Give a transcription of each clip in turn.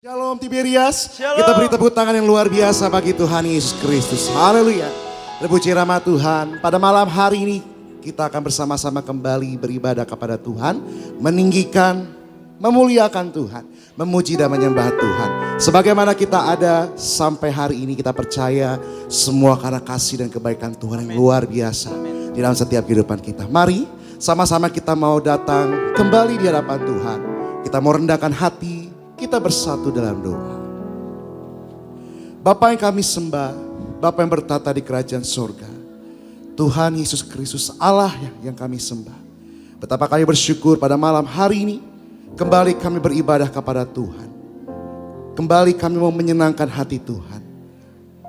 Shalom Tiberias. Shalom. Kita beri tepuk tangan yang luar biasa bagi Tuhan Yesus Kristus. Haleluya. Terpuji nama Tuhan. Pada malam hari ini kita akan bersama-sama kembali beribadah kepada Tuhan. Meninggikan, memuliakan Tuhan. Memuji dan menyembah Tuhan. Sebagaimana kita ada sampai hari ini, kita percaya semua karena kasih dan kebaikan Tuhan yang luar biasa. Di dalam setiap kehidupan kita. Mari sama-sama kita mau datang kembali di hadapan Tuhan. Kita mau rendahkan hati. Kita bersatu dalam doa. Bapa yang kami sembah, Bapa yang bertata di kerajaan sorga, Tuhan Yesus Kristus Allah yang kami sembah. Betapa kami bersyukur pada malam hari ini, kembali kami beribadah kepada Tuhan. Kembali kami mau menyenangkan hati Tuhan.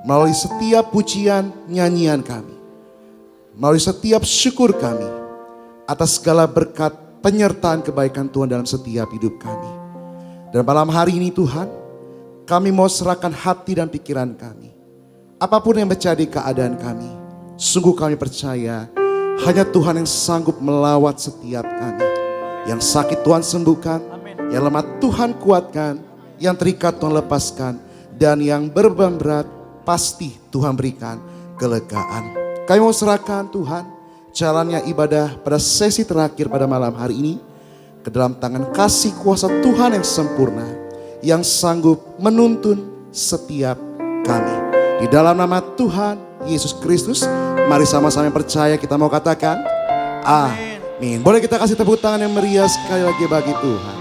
Melalui setiap pujian, nyanyian kami. Melalui setiap syukur kami. Atas segala berkat penyertaan kebaikan Tuhan dalam setiap hidup kami. Dan malam hari ini Tuhan, kami mau serahkan hati dan pikiran kami. Apapun yang menjadi keadaan kami, sungguh kami percaya hanya Tuhan yang sanggup melawat setiap kami. Yang sakit Tuhan sembuhkan, yang lemah Tuhan kuatkan, yang terikat Tuhan lepaskan, dan yang beban berat pasti Tuhan berikan kelegaan. Kami mau serahkan Tuhan jalannya ibadah pada sesi terakhir pada malam hari ini ke dalam tangan kasih kuasa Tuhan yang sempurna, yang sanggup menuntun setiap kami. Di dalam nama Tuhan Yesus Kristus, mari sama-sama yang percaya kita mau katakan amin. Boleh kita kasih tepuk tangan yang meriah sekali lagi bagi Tuhan.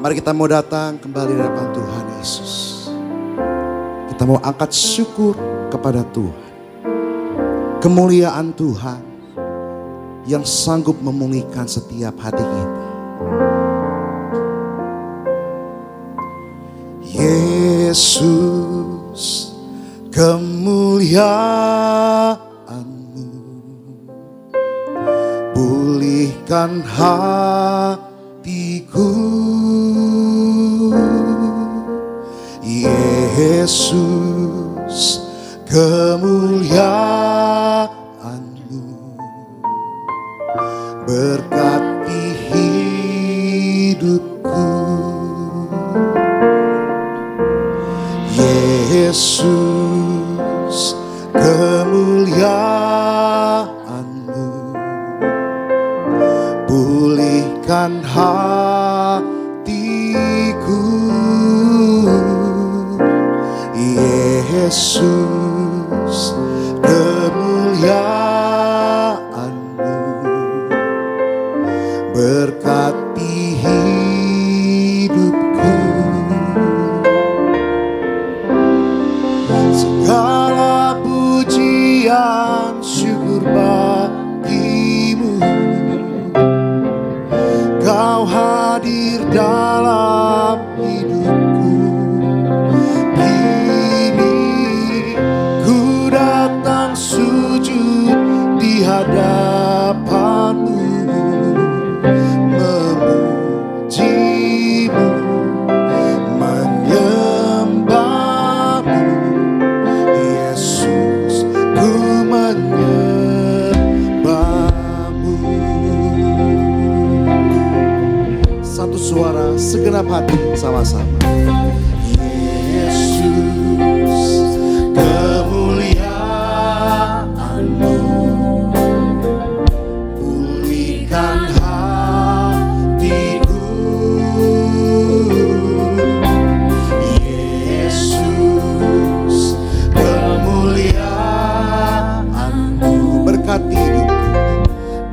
Mari kita mau datang kembali di hadapan Tuhan Yesus. Kita mau angkat syukur kepada Tuhan. Kemuliaan Tuhan yang sanggup memulihkan setiap hati kita. Yesus, kemuliaan-Mu pulihkan hatiku. Yesus, kemuliaan-Mu berkati hidupku. Yesus, kemuliaan-Mu pulihkan hatiku. Yesus, kemuliaan-Mu berkati hidupku. Segala pujian syukur bagimu. Kau hadir dalam hidupku. Kini ku datang sujud di hadapan-Mu, memuji-Mu, menyembah-Mu. Yesus, ku menyembah-Mu. Satu suara segenap hati sama-sama. Yesus, kemuliaan-Mu pulihkan hatiku. Yesus, kemuliaan-Mu berkati hidupku.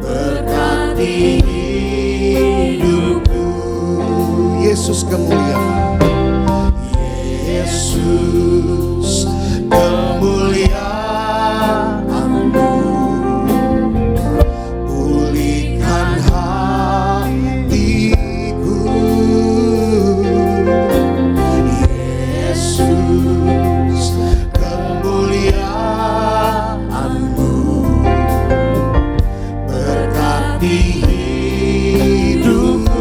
Berkati hidupku. Yesus, kemuliaan. Yesus, kemuliaan-Mu pulihkan hatiku. Yesus, kemuliaan-Mu berkati hidupku.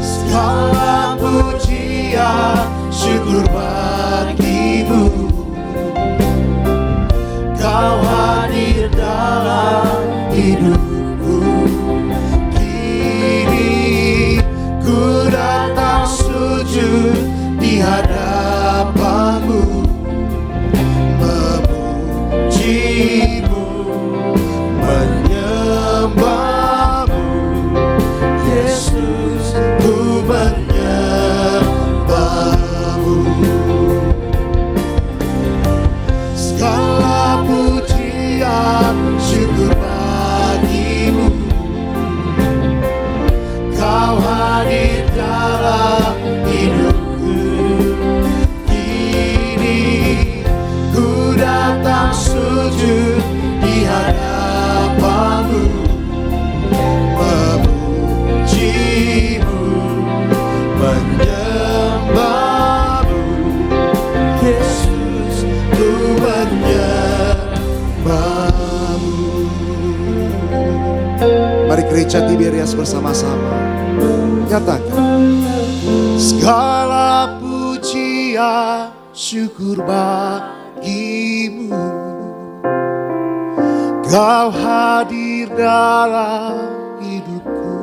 Segala pujian syukur bagimu. Kau hadir dalam hidupku. Kini bersama-sama. Nyatakan. Segala pujian syukur bagimu, Kau hadir dalam hidupku.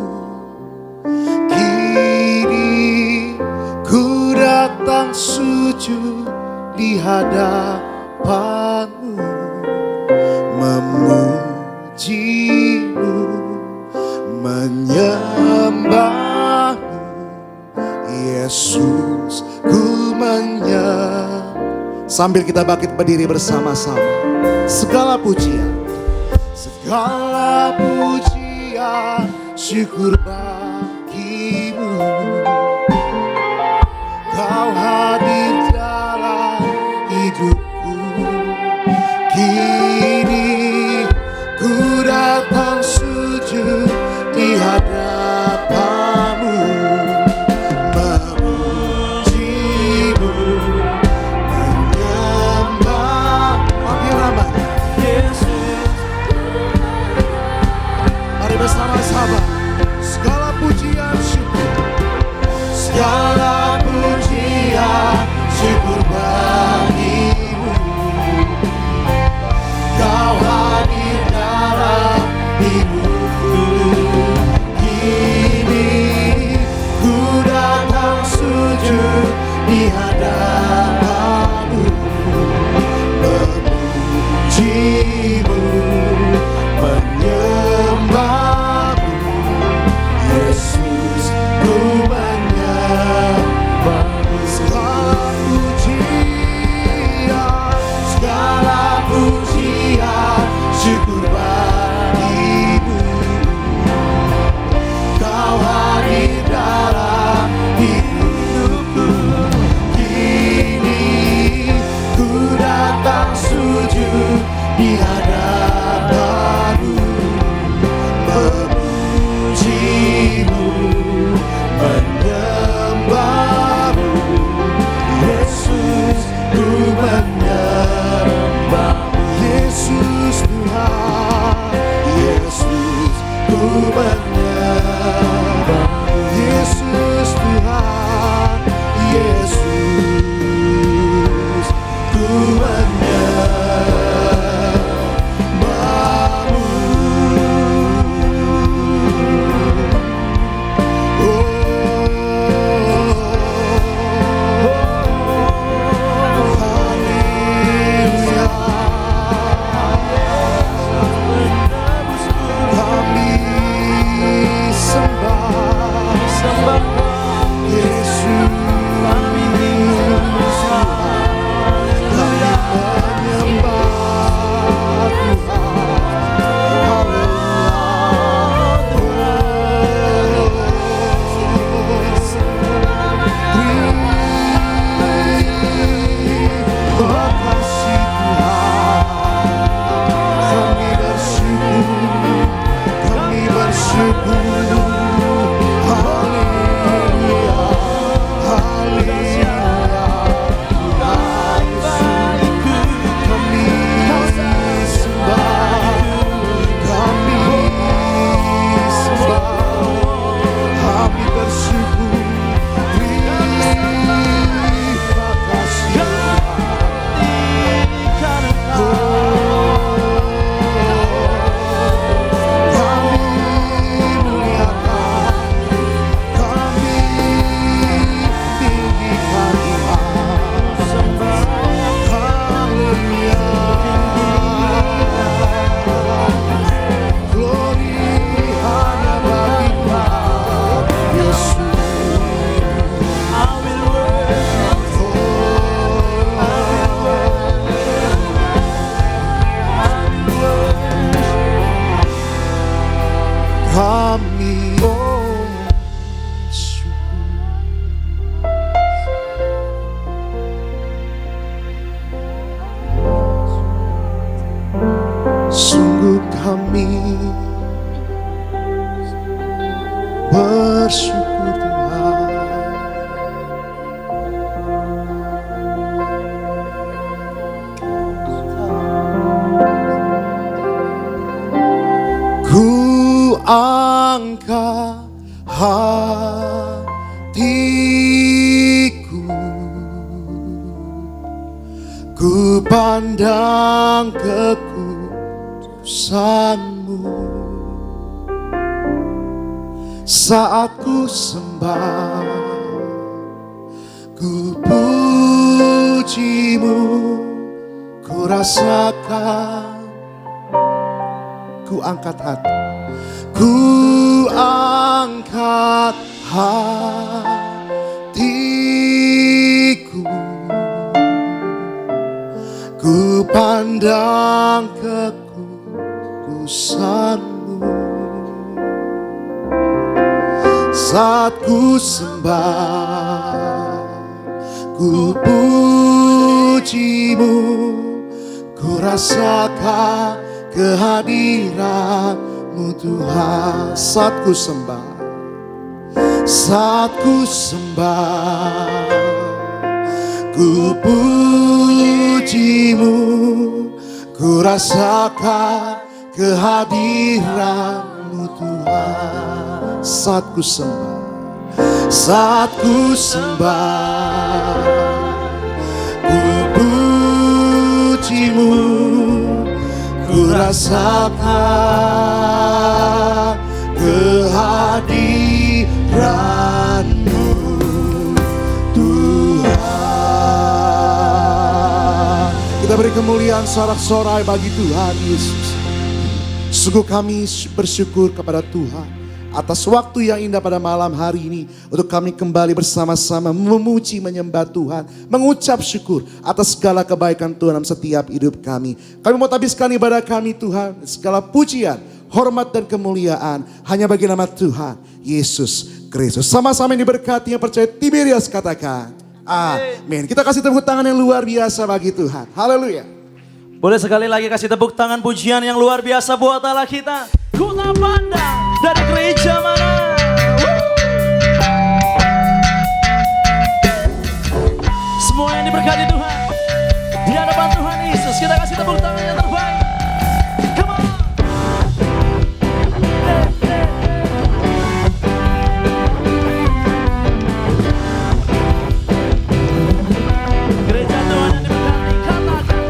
Kini ku datang sujud di hadapanmu, memujimu, menyembahmu. Yesus, ku menyembah. Sambil kita bangkit berdiri bersama-sama. Segala pujian, segala pujian syukur bagimu, Kau hadir dalam hidupku. Kini ku datang sujud di hadapanmu, memujimu, menyembah. Panggil namanya Yesus. Mari bersama-sama. Segala pujian syukur, segala pujian syukur bagimu, Kau hadir dalam hidupku. Kini ku datang sujud di hadapanmu, memujimu, menyembahmu. Yesus, ku menyembahmu. Segala pujian syukur bagimu, Kau hadir dalam hidupku. Kini ku datang sujud di hadapanmu, memujimu, menyembahmu. Yesus, ku menyembahmu. Yesus Tuhan, Yesus, ku menyembahmu. Yesus Tuhan, Yesus, ku menyembahmu. bersyukur Tuhan. Ku angkat hatiku, ku pandang kekudusan-Mu. Saat ku sembah, ku puji-Mu, ku rasakan, ku angkat hati, ku angkat hatiku, ku pandang kekudusan-Mu. Saat ku sembah, ku puji-Mu, ku rasakan kehadiran-Mu Tuhan. Saat ku sembah, saat ku sembah, ku puji-Mu, ku rasakan kehadiran-Mu Tuhan. Saat ku sembah, saat ku sembah, ku puji-Mu, ku rasakan kehadiran-Mu Tuhan. Kita beri kemuliaan sorak-sorai bagi Tuhan Yesus. Sungguh kami bersyukur kepada Tuhan atas waktu yang indah pada malam hari ini, untuk kami kembali bersama-sama memuji, menyembah Tuhan, mengucap syukur atas segala kebaikan Tuhan dalam setiap hidup kami. Kami mau habiskan ibadah kami Tuhan, segala pujian, hormat dan kemuliaan hanya bagi nama Tuhan Yesus Kristus. Sama-sama yang diberkati yang percaya Tiberias katakan amin. Kita kasih tepuk tangan yang luar biasa bagi Tuhan. Haleluya. Boleh sekali lagi kasih tepuk tangan pujian yang luar biasa buat Allah kita. Ku tak pandang dari gereja mana. Semua yang diberkati Tuhan di hadapan Tuhan Yesus, kita kasih tepuk tangan yang terbaik. Come on. Gereja Tuhan yang diberkati, katakan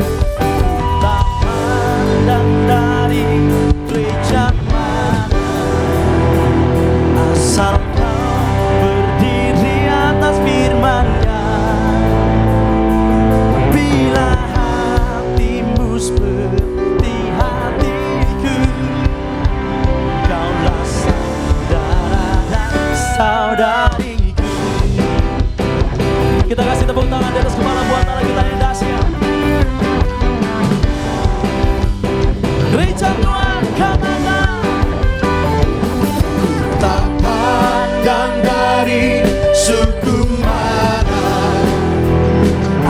tak pandang dari gereja asal kau berdiri atas firman-Nya. Bila hatimu seperti hatiku, kaulah saudara dan saudariku. Kita kasih tepuk tangan di atas kepala buat Allah kita yang dahsyat. Gereja Tuhan, katakan Tak pandang dari suku mana,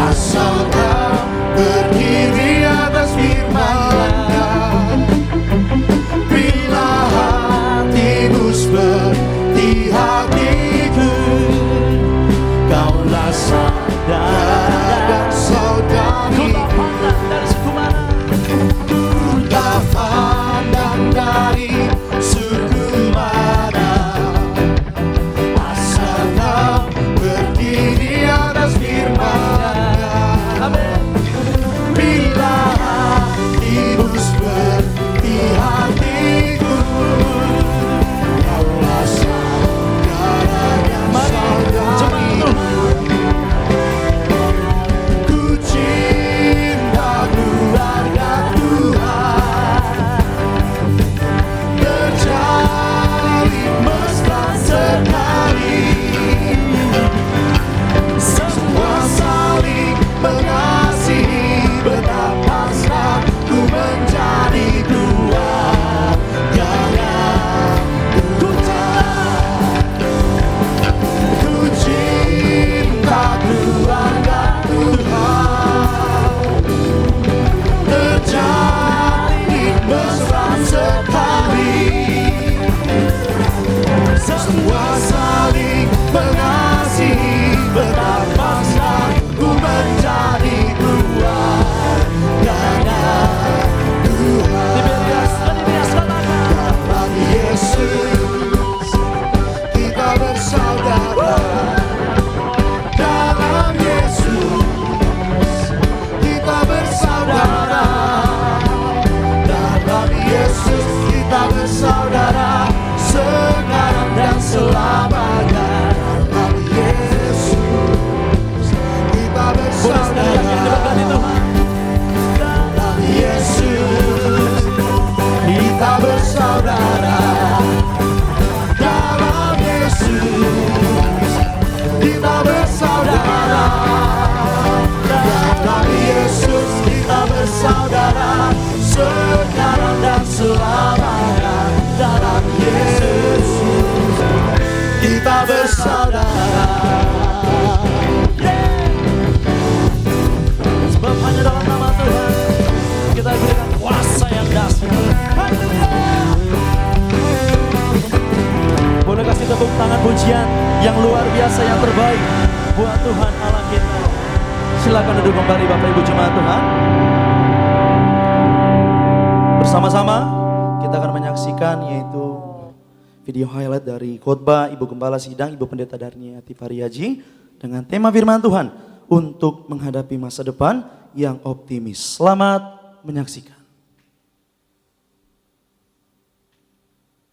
asal kau berdiri atas firman-Nya. Bila hatimu seperti hatiku, kaulah saudara Dalam Yesus kita bersaudara. Dalam Yesus kita bersaudara, sekarang dan selamanya. Dalam Yesus kita bersaudara. Dalam Yesus kita bersaudara. Dalam Yesus kita bersaudara. Dalam Yesus kita bersaudara, sekarang dan selamanya. Dalam Yesus kita bersaudara. Sebab hanya dalam nama Tuhan kita diberikan kuasa yang dahsyat. Boleh kasih tepuk tangan pujian yang luar biasa, yang terbaik buat Tuhan Allah kita. Silakan duduk kembali Bapak Ibu jemaat Tuhan. Bersama-sama kita akan menyaksikan yaitu video highlight dari khotbah Ibu Gembala Sidang, Ibu Pendeta Darniati Pariaji dengan tema firman Tuhan untuk menghadapi masa depan yang optimis. Selamat menyaksikan.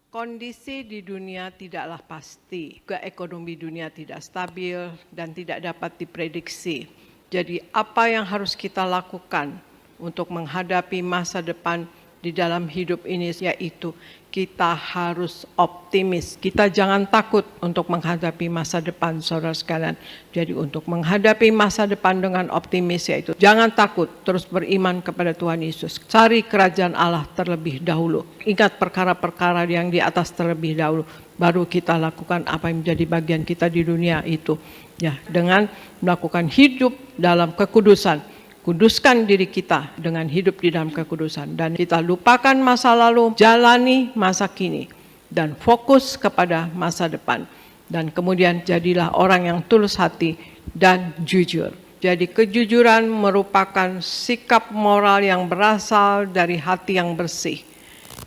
Kondisi di dunia tidaklah pasti, juga ekonomi dunia tidak stabil dan tidak dapat diprediksi. Jadi apa yang harus kita lakukan untuk menghadapi masa depan di dalam hidup ini, yaitu kita harus optimis. Kita jangan takut untuk menghadapi masa depan, saudara sekalian. Jadi untuk menghadapi masa depan dengan optimis, yaitu jangan takut, terus beriman kepada Tuhan Yesus. Cari kerajaan Allah terlebih dahulu. Ingat perkara-perkara yang di atas terlebih dahulu. Baru kita lakukan apa yang menjadi bagian kita di dunia itu. Ya, dengan melakukan hidup dalam kekudusan. Kuduskan diri kita dengan hidup di dalam kekudusan. Dan kita lupakan masa lalu, jalani masa kini. Dan fokus kepada masa depan. Dan kemudian jadilah orang yang tulus hati dan jujur. Jadi kejujuran merupakan sikap moral yang berasal dari hati yang bersih.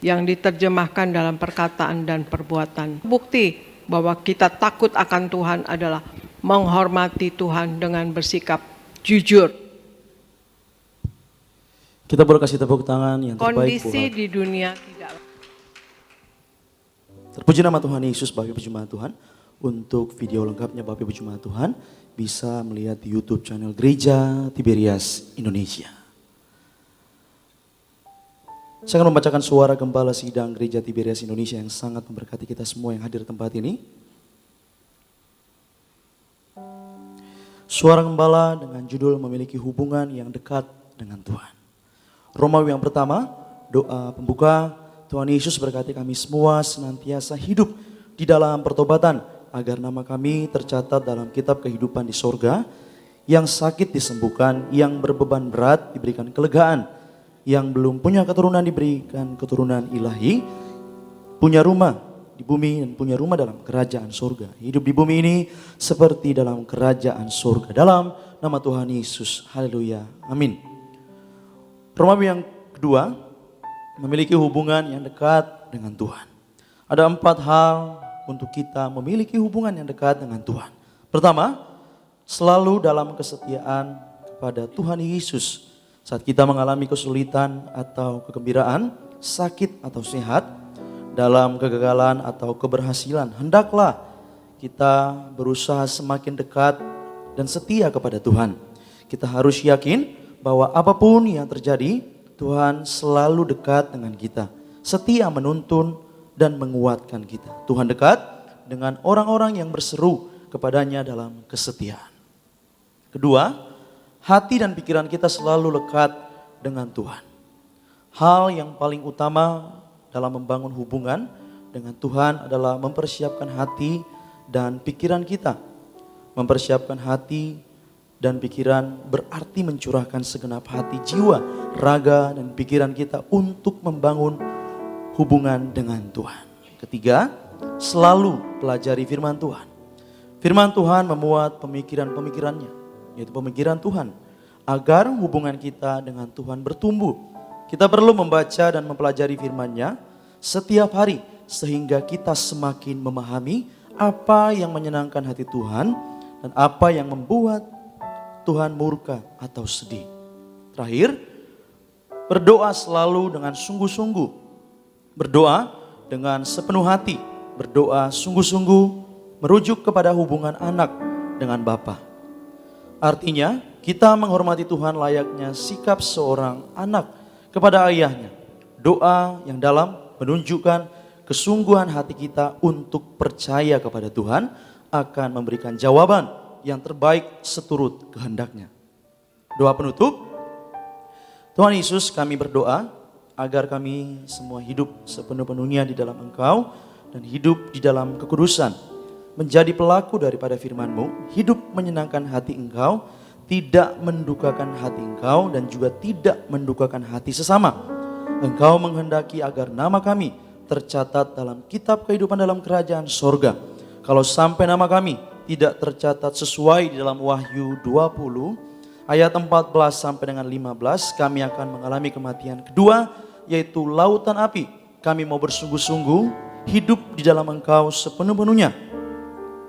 Yang diterjemahkan dalam perkataan dan perbuatan. Bukti bahwa kita takut akan Tuhan adalah menghormati Tuhan dengan bersikap jujur. Kita boleh kasih tepuk tangan yang terbaik Kondisi buat di dunia tidak. terpuji nama Tuhan Yesus. Bapak Ibu jemaat Tuhan, untuk video lengkapnya Bapak Ibu jemaat Tuhan bisa melihat di YouTube channel Gereja Tiberias Indonesia. Saya akan membacakan suara Gembala Sidang Gereja Tiberias Indonesia yang sangat memberkati kita semua yang hadir di tempat ini. Suara Gembala dengan judul memiliki hubungan yang dekat dengan Tuhan. Romawi yang pertama, doa pembuka. Tuhan Yesus berkati kami semua senantiasa hidup di dalam pertobatan, agar nama kami tercatat dalam kitab kehidupan di sorga. Yang sakit disembuhkan, yang berbeban berat diberikan kelegaan, yang belum punya keturunan diberikan keturunan ilahi, punya rumah di bumi dan punya rumah dalam kerajaan sorga. Hidup di bumi ini seperti dalam kerajaan sorga. Dalam nama Tuhan Yesus, haleluya, amin. Romawi yang kedua, memiliki hubungan yang dekat dengan Tuhan. Ada 4 hal untuk kita memiliki hubungan yang dekat dengan Tuhan. Pertama, selalu dalam kesetiaan kepada Tuhan Yesus. Saat kita mengalami kesulitan atau kegembiraan, sakit atau sehat, dalam kegagalan atau keberhasilan, hendaklah kita berusaha semakin dekat dan setia kepada Tuhan. Kita harus yakin bahwa apapun yang terjadi, Tuhan selalu dekat dengan kita, setia menuntun dan menguatkan kita. Tuhan dekat dengan orang-orang yang berseru kepadanya dalam kesetiaan. Kedua, hati dan pikiran kita selalu lekat dengan Tuhan. Hal yang paling utama dalam membangun hubungan dengan Tuhan adalah mempersiapkan hati dan pikiran kita. Mempersiapkan hati dan pikiran berarti mencurahkan segenap hati, jiwa, raga, dan pikiran kita untuk membangun hubungan dengan Tuhan. Ketiga, selalu pelajari firman Tuhan. Firman Tuhan memuat pemikiran-pemikirannya, yaitu pemikiran Tuhan, agar hubungan kita dengan Tuhan bertumbuh. Kita perlu membaca dan mempelajari firman-Nya setiap hari, sehingga kita semakin memahami apa yang menyenangkan hati Tuhan dan apa yang membuat Tuhan murka atau sedih. Terakhir, berdoa selalu dengan sungguh-sungguh. Berdoa dengan sepenuh hati. Berdoa sungguh-sungguh merujuk kepada hubungan anak dengan Bapa. Artinya, kita menghormati Tuhan layaknya sikap seorang anak kepada ayahnya. Doa yang dalam menunjukkan kesungguhan hati kita untuk percaya kepada Tuhan akan memberikan jawaban yang terbaik seturut kehendaknya. Doa penutup. Tuhan Yesus, kami berdoa agar kami semua hidup sepenuh-penuhnya di dalam Engkau dan hidup di dalam kekudusan, menjadi pelaku daripada firman-Mu, hidup menyenangkan hati Engkau, tidak mendukakan hati Engkau dan juga tidak mendukakan hati sesama. Engkau menghendaki agar nama kami tercatat dalam kitab kehidupan dalam kerajaan sorga. Kalau sampai nama kami tidak tercatat sesuai di dalam Wahyu 20 ayat 14 sampai dengan 15, kami akan mengalami kematian kedua, yaitu lautan api. Kami mau bersungguh-sungguh hidup di dalam Engkau sepenuh-penuhnya.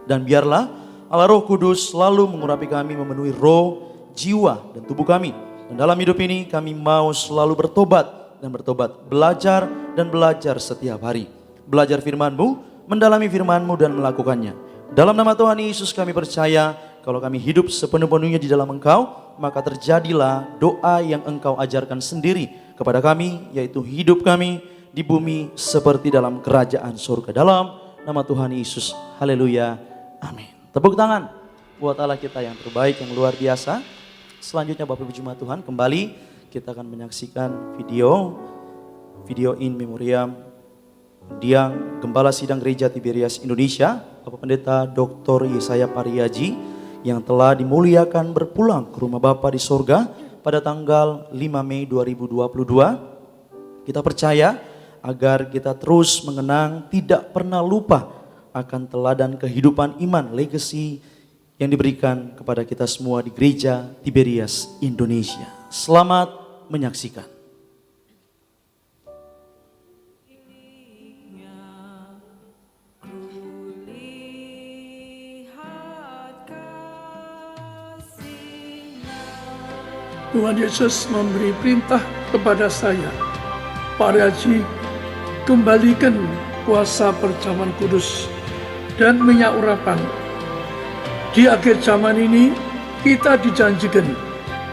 Dan biarlah Allah Roh Kudus selalu mengurapi kami, memenuhi roh, jiwa, dan tubuh kami. Dan dalam hidup ini kami mau selalu bertobat dan bertobat, belajar dan belajar setiap hari. Belajar firman-Mu, mendalami firman-Mu dan melakukannya. Dalam nama Tuhan Yesus kami percaya, kalau kami hidup sepenuh-penuhnya di dalam Engkau, maka terjadilah doa yang Engkau ajarkan sendiri kepada kami, yaitu hidup kami di bumi seperti dalam kerajaan surga. Dalam nama Tuhan Yesus, haleluya, amin. Tepuk tangan buat Allah kita yang terbaik, yang luar biasa. Selanjutnya Bapak Ibu Jemaat Tuhan, kembali kita akan menyaksikan video in memoriam Diang Gembala Sidang Gereja Tiberias Indonesia, Bapak Pendeta Dr. Yesaya Pariaji, yang telah dimuliakan berpulang ke rumah Bapa di sorga pada tanggal 5 Mei 2022. Kita percaya agar kita terus mengenang, tidak pernah lupa akan teladan kehidupan iman, legacy yang diberikan kepada kita semua di Gereja Tiberias Indonesia. Selamat menyaksikan. Tuhan Yesus memberi perintah kepada saya, Pak Haji, kembalikan kuasa perjamuan kudus dan minyak urapan. Di akhir zaman ini kita dijanjikan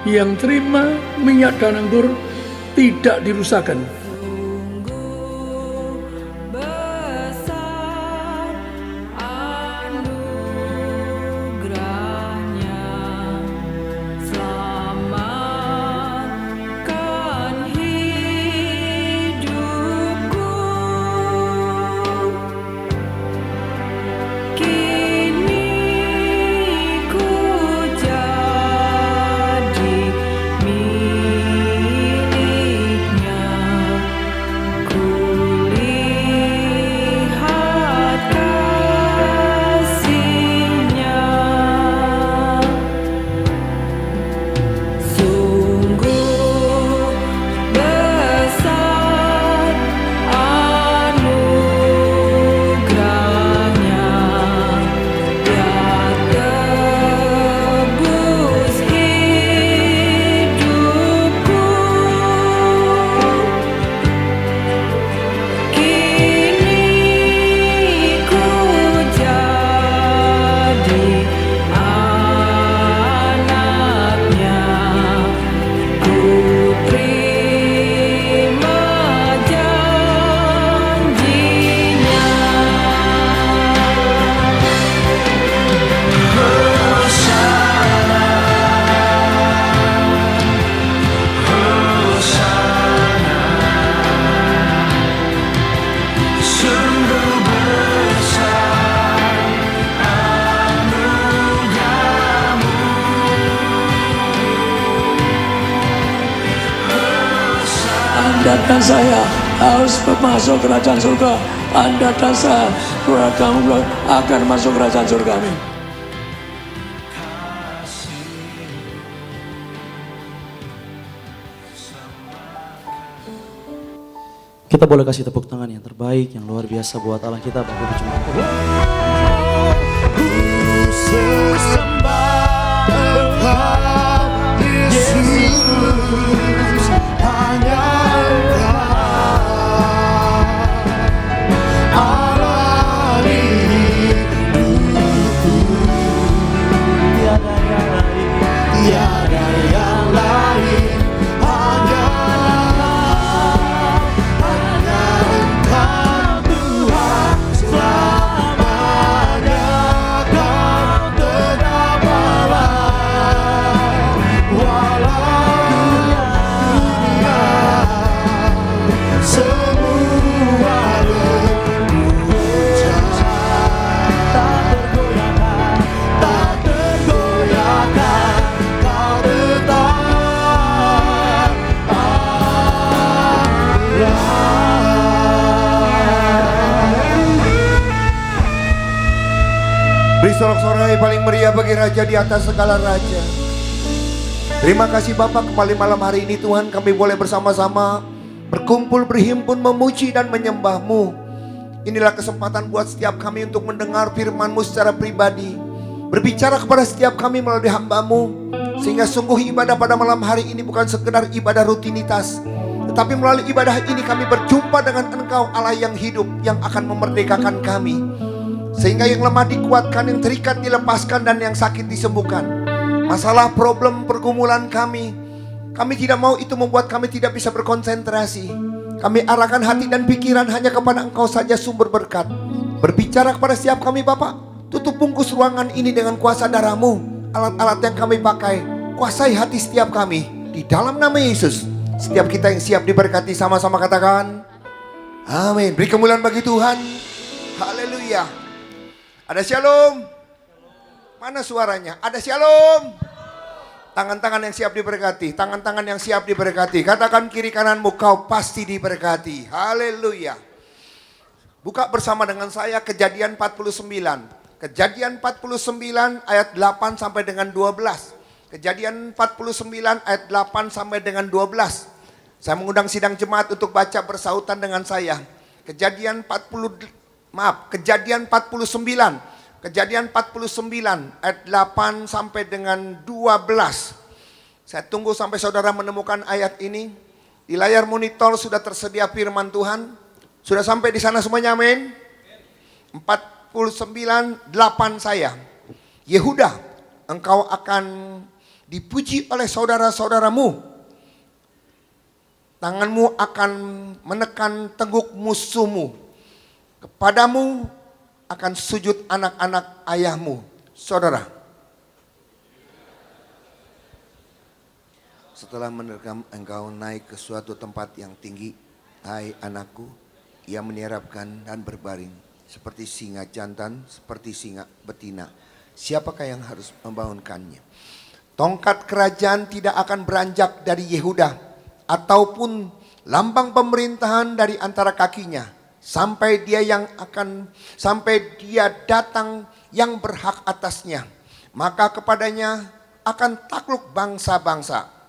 yang terima minyak dan anggur tidak dirusakkan. Anda dan saya harus masuk kerajaan surga. Anda dan saya, kamu akan masuk kerajaan surga. Amin. Kita boleh kasih tepuk tangan yang terbaik, yang luar biasa buat Allah kita, Bapak Ibu Jemaat. sorak-sorai paling meriah bagi Raja di atas segala raja. Terima kasih Bapak, kembali malam hari ini Tuhan kami boleh bersama-sama berkumpul, berhimpun, memuji dan menyembah-Mu. Inilah kesempatan buat setiap kami untuk mendengar firman-Mu secara pribadi, berbicara kepada setiap kami melalui hamba-Mu, sehingga sungguh ibadah pada malam hari ini bukan sekedar ibadah rutinitas, tetapi melalui ibadah ini kami berjumpa dengan Engkau Allah yang hidup, yang akan memerdekakan kami, sehingga yang lemah dikuatkan, yang terikat dilepaskan, dan yang sakit disembuhkan. Masalah, problem, pergumulan kami tidak mau itu membuat kami tidak bisa berkonsentrasi. Kami arahkan hati dan pikiran hanya kepada Engkau saja sumber berkat. Berbicara kepada setiap kami Bapak, tutup bungkus ruangan ini dengan kuasa darah-Mu. Alat-alat yang kami pakai, kuasai hati setiap kami di dalam nama Yesus. Setiap kita yang siap diberkati, sama-sama katakan amin. Beri kemuliaan bagi Tuhan. Haleluya. Ada shalom? Mana suaranya? Ada shalom? Tangan-tangan yang siap diberkati, tangan-tangan yang siap diberkati. Katakan kiri kananmu, kau pasti diberkati. Haleluya. Buka bersama dengan saya Kejadian 49. Kejadian 49 ayat 8 sampai dengan 12. Kejadian 49 ayat 8 sampai dengan 12. Saya mengundang sidang jemaat untuk baca bersautan dengan saya. Kejadian 49. Kejadian 49 ayat 8 sampai dengan 12. Saya tunggu sampai saudara menemukan ayat ini. Di layar monitor sudah tersedia firman Tuhan. Sudah sampai di sana semuanya, amin. 49:8 saya. Yehuda, engkau akan dipuji oleh saudara-saudaramu. Tanganmu akan menekan teguk musuhmu. Kepadamu akan sujud anak-anak ayahmu. Saudara, setelah menerkam engkau naik ke suatu tempat yang tinggi, hai anakku, ia menyeramkan dan berbaring seperti singa jantan, seperti singa betina. Siapakah yang harus membangunkannya? Tongkat kerajaan tidak akan beranjak dari Yehuda, ataupun lambang pemerintahan dari antara kakinya, sampai dia datang yang berhak atasnya. Maka kepadanya akan takluk bangsa-bangsa.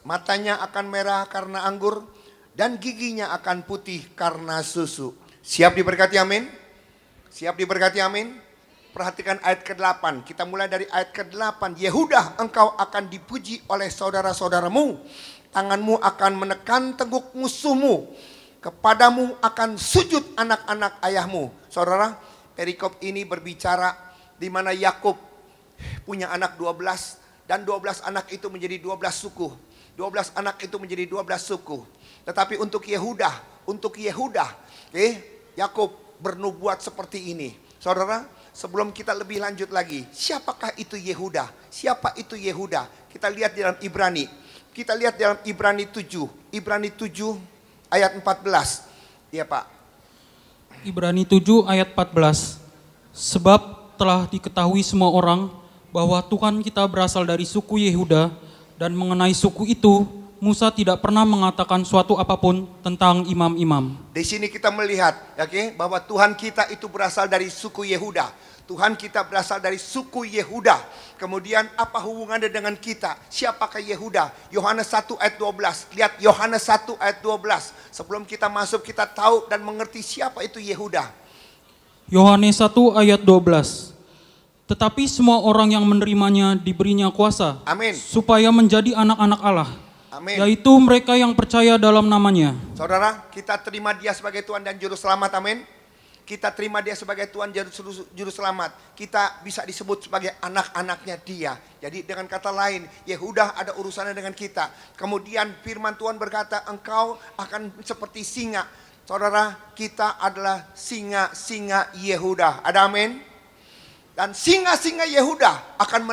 Matanya akan merah karena anggur, dan giginya akan putih karena susu. Siap diberkati, amin? Siap diberkati, amin? Perhatikan ayat ke-8. Kita mulai dari ayat ke-8. Yehuda, engkau akan dipuji oleh saudara-saudaramu. Tanganmu akan menekan teguk musuhmu. Kepadamu akan sujud anak-anak ayahmu. Saudara, perikop ini berbicara di mana Yakub punya anak 12. Dan 12 anak itu menjadi 12 suku. 12 anak itu menjadi 12 suku. Tetapi untuk Yehuda, Yakub bernubuat seperti ini. Saudara, sebelum kita lebih lanjut lagi, siapakah itu Yehuda? Siapa itu Yehuda? Kita lihat di dalam Ibrani. Kita lihat dalam Ibrani 7. Ibrani 7 ayat 14. Iya Pak. Ibrani 7 ayat 14. Sebab telah diketahui semua orang bahwa Tuhan kita berasal dari suku Yehuda, dan mengenai suku itu Musa tidak pernah mengatakan suatu apapun tentang imam-imam. Di sini kita melihat bahwa Tuhan kita itu berasal dari suku Yehuda. Tuhan kita berasal dari suku Yehuda. Kemudian apa hubungannya dengan kita? Siapakah Yehuda? Yohanes 1 ayat 12. Lihat Yohanes 1 ayat 12. Sebelum kita masuk kita tahu dan mengerti siapa itu Yehuda. Yohanes 1 ayat 12. Tetapi semua orang yang menerimanya diberinya kuasa, amin, supaya menjadi anak-anak Allah, amin, yaitu mereka yang percaya dalam namanya. Saudara, kita terima dia sebagai Tuhan dan Juru Selamat, amin. Kita terima dia sebagai Tuhan Juru Selamat. Kita bisa disebut sebagai anak-anaknya dia. Jadi dengan kata lain, Yehuda ada urusannya dengan kita. Kemudian firman Tuhan berkata, engkau akan seperti singa. Saudara, kita adalah singa-singa Yehuda. Ada amin? Dan singa-singa Yehuda akan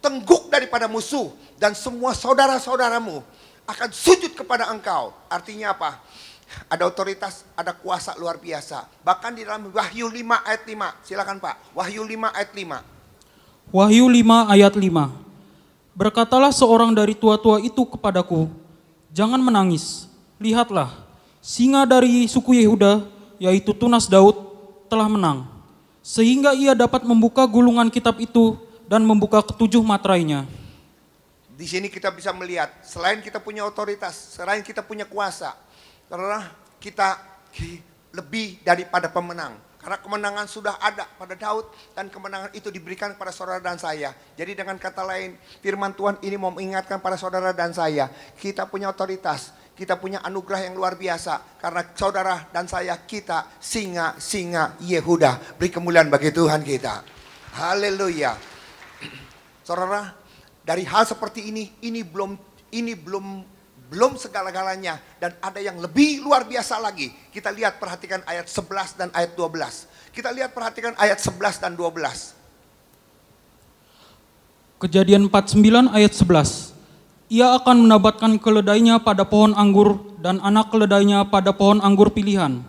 tengguk daripada musuh. Dan semua saudara-saudaramu akan sujud kepada engkau. Artinya apa? Ada otoritas, ada kuasa luar biasa. Bahkan di dalam Wahyu 5 ayat 5. Silakan Pak. Wahyu 5 ayat 5. Wahyu 5 ayat 5. Berkatalah seorang dari tua-tua itu kepadaku, jangan menangis, lihatlah, singa dari suku Yehuda, yaitu tunas Daud, telah menang, sehingga ia dapat membuka gulungan kitab itu dan membuka ketujuh materainya. Di sini kita bisa melihat, selain kita punya otoritas, selain kita punya kuasa, karena kita lebih daripada pemenang. Karena kemenangan sudah ada pada Daud dan kemenangan itu diberikan kepada saudara dan saya. Jadi dengan kata lain, firman Tuhan ini mau mengingatkan pada saudara dan saya, kita punya otoritas, kita punya anugerah yang luar biasa. Karena saudara dan saya, kita singa-singa Yehuda. Beri kemuliaan bagi Tuhan kita. Haleluya. Saudara, dari hal seperti ini belum segala-galanya, dan ada yang lebih luar biasa lagi. Kita lihat, perhatikan ayat 11 dan ayat 12. Kita lihat, perhatikan ayat 11 dan 12. Kejadian 49 ayat 11. Ia akan menabatkan keledainya pada pohon anggur dan anak keledainya pada pohon anggur pilihan.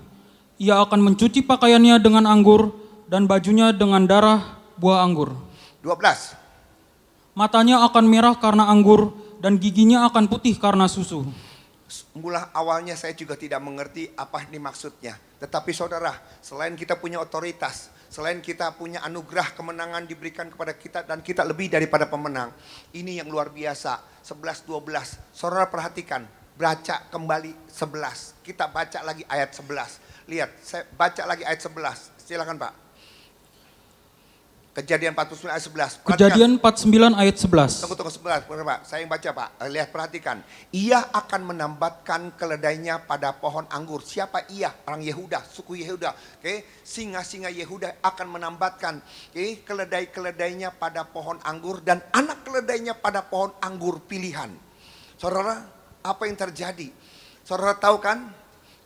Ia akan mencuci pakaiannya dengan anggur dan bajunya dengan darah buah anggur. 12. Matanya akan merah karena anggur dan giginya akan putih karena susu. Mula awalnya saya juga tidak mengerti apa ini maksudnya. Tetapi saudara, selain kita punya otoritas, selain kita punya anugerah kemenangan diberikan kepada kita dan kita lebih daripada pemenang. Ini yang luar biasa. 11-12. Saudara perhatikan, baca kembali 11. Kita baca lagi ayat 11. Lihat, saya baca lagi ayat 11. Silakan Pak. Kejadian 49 ayat 11. Perhatikan. Kejadian 49 ayat 11. Tunggu 11, Pak. Saya yang baca Pak. Lihat, perhatikan. Ia akan menambatkan keledainya pada pohon anggur. Siapa ia? Orang Yehuda, suku Yehuda. Oke, singa-singa Yehuda akan menambatkan keledai-keledainya pada pohon anggur dan anak keledainya pada pohon anggur pilihan. Saudara, apa yang terjadi? Saudara tahu kan?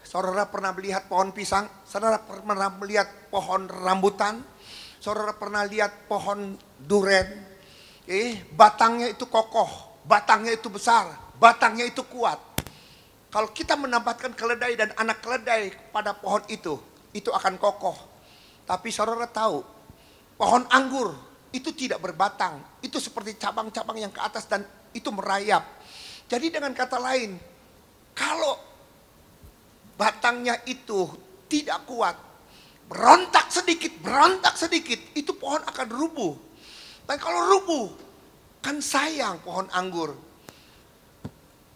Saudara pernah melihat pohon pisang? Saudara pernah melihat pohon rambutan? Saudara pernah lihat pohon duren? Batangnya itu kokoh, batangnya itu besar, batangnya itu kuat. Kalau kita menambatkan keledai dan anak keledai pada pohon itu akan kokoh. Tapi saudara tahu, pohon anggur itu tidak berbatang, itu seperti cabang-cabang yang ke atas dan itu merayap. Jadi dengan kata lain, kalau batangnya itu tidak kuat, berontak sedikit, itu pohon akan rubuh. Dan kalau rubuh, kan sayang pohon anggur.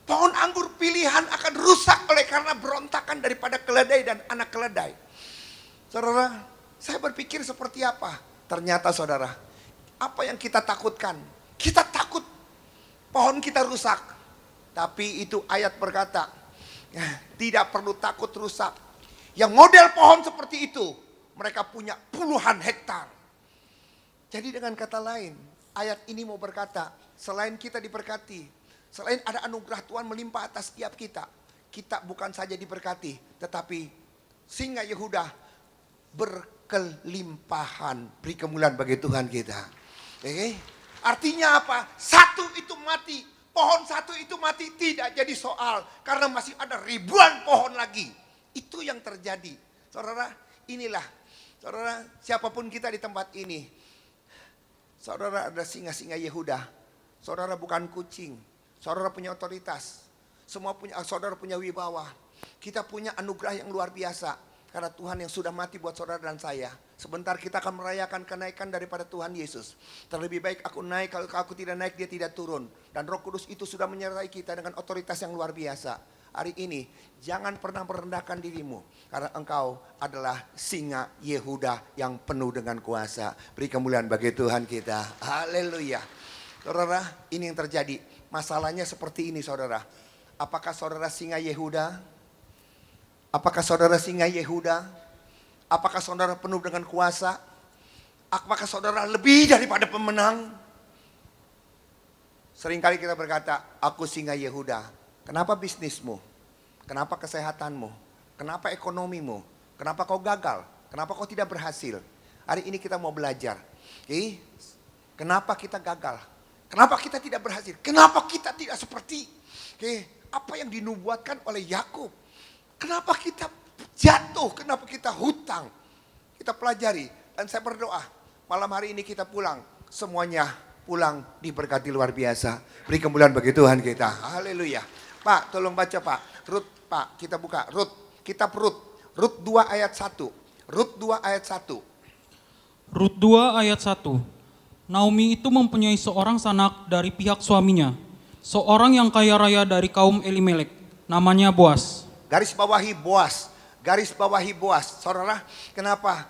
Pohon anggur pilihan akan rusak oleh karena berontakan daripada keledai dan anak keledai. Saudara, saya berpikir seperti apa? Ternyata saudara, apa yang kita takutkan? Kita takut pohon kita rusak. Tapi itu ayat berkata, tidak perlu takut rusak. Yang model pohon seperti itu, mereka punya puluhan hektar. Jadi dengan kata lain, ayat ini mau berkata, selain kita diberkati, selain ada anugerah Tuhan melimpah atas setiap kita, kita bukan saja diberkati, tetapi singa Yehuda berkelimpahan. Beri kemuliaan bagi Tuhan kita. Artinya apa? Satu itu mati, pohon satu itu mati tidak jadi soal, karena masih ada ribuan pohon lagi. Itu yang terjadi. Saudara, inilah. Saudara, siapapun kita di tempat ini. Saudara ada singa-singa Yehuda. Saudara bukan kucing. Saudara punya otoritas. Saudara punya wibawa. Kita punya anugerah yang luar biasa. Karena Tuhan yang sudah mati buat saudara dan saya. Sebentar kita akan merayakan kenaikan daripada Tuhan Yesus. Terlebih baik aku naik, kalau aku tidak naik dia tidak turun. Dan Roh Kudus itu sudah menyertai kita dengan otoritas yang luar biasa. Hari ini jangan pernah merendahkan dirimu, karena engkau adalah singa Yehuda yang penuh dengan kuasa. Beri kemuliaan bagi Tuhan kita. Haleluya. Saudara, ini yang terjadi. Masalahnya seperti ini saudara. Apakah saudara singa Yehuda? Apakah saudara singa Yehuda? Apakah saudara penuh dengan kuasa? Apakah saudara lebih daripada pemenang? Seringkali kita berkata, aku singa Yehuda. Kenapa bisnismu? Kenapa kesehatanmu? Kenapa ekonomimu? Kenapa kau gagal? Kenapa kau tidak berhasil? Hari ini kita mau belajar. Kenapa kita gagal? Kenapa kita tidak berhasil? Kenapa kita tidak seperti apa yang dinubuatkan oleh Yakub? Kenapa kita jatuh? Kenapa kita hutang? Kita pelajari. Dan saya berdoa, malam hari ini kita pulang semuanya pulang diberkati luar biasa. Beri kemuliaan bagi Tuhan kita. Haleluya. Pak, tolong baca Pak. Rut, Pak, kita buka. Rut, kitab Rut. Rut 2 ayat 1. Rut 2 ayat 1. Rut 2 ayat 1. Naomi itu mempunyai seorang sanak dari pihak suaminya, seorang yang kaya raya dari kaum Elimelek, namanya Boas. Garis bawahi Boas. Garis bawahi Boas. Saudara, kenapa?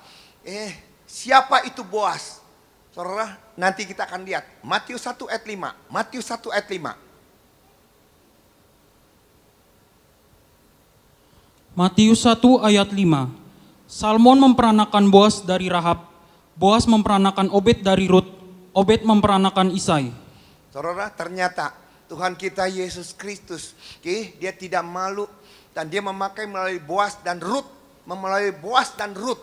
Siapa itu Boas? Saudara, nanti kita akan lihat. Matius 1 ayat 5. Matius 1 ayat 5. Matius 1 ayat 5. Salmon memperanakan Boas dari Rahab, Boas memperanakan Obed dari Rut, Obed memperanakan Isai. Saudara, ternyata Tuhan kita Yesus Kristus, dia tidak malu dan dia memakai melalui Boas dan Rut, melalui Boas dan Rut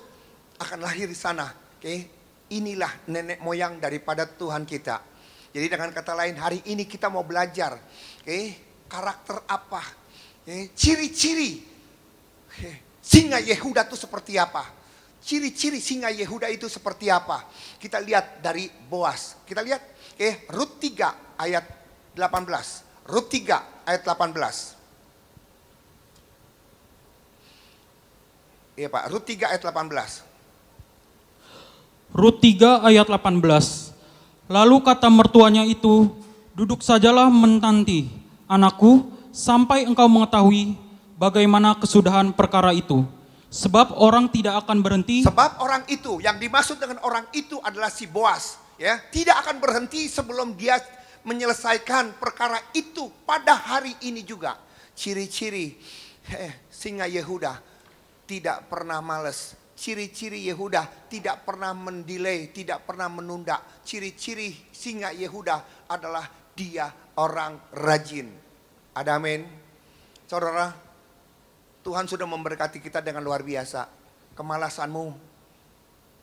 akan lahir di sana. Inilah nenek moyang daripada Tuhan kita. Jadi dengan kata lain, hari ini kita mau belajar, karakter apa, ciri-ciri singa Yehuda itu seperti apa. Ciri-ciri singa Yehuda itu seperti apa? Kita lihat dari Boas. Kita lihat Rut 3 ayat 18. Rut 3 ayat 18. Iya Pak, Rut 3 ayat 18. Rut 3 ayat 18. Lalu kata mertuanya itu, duduk sajalah menanti, anakku, sampai engkau mengetahui bagaimana kesudahan perkara itu. Sebab orang tidak akan berhenti. Sebab orang itu, yang dimaksud dengan orang itu adalah si Boas. Ya, tidak akan berhenti sebelum dia menyelesaikan perkara itu pada hari ini juga. Ciri-ciri singa Yehuda tidak pernah males. Ciri-ciri Yehuda tidak pernah mendelay, tidak pernah menunda. Ciri-ciri singa Yehuda adalah dia orang rajin. Ada amin. Saudara, Tuhan sudah memberkati kita dengan luar biasa. Kemalasanmu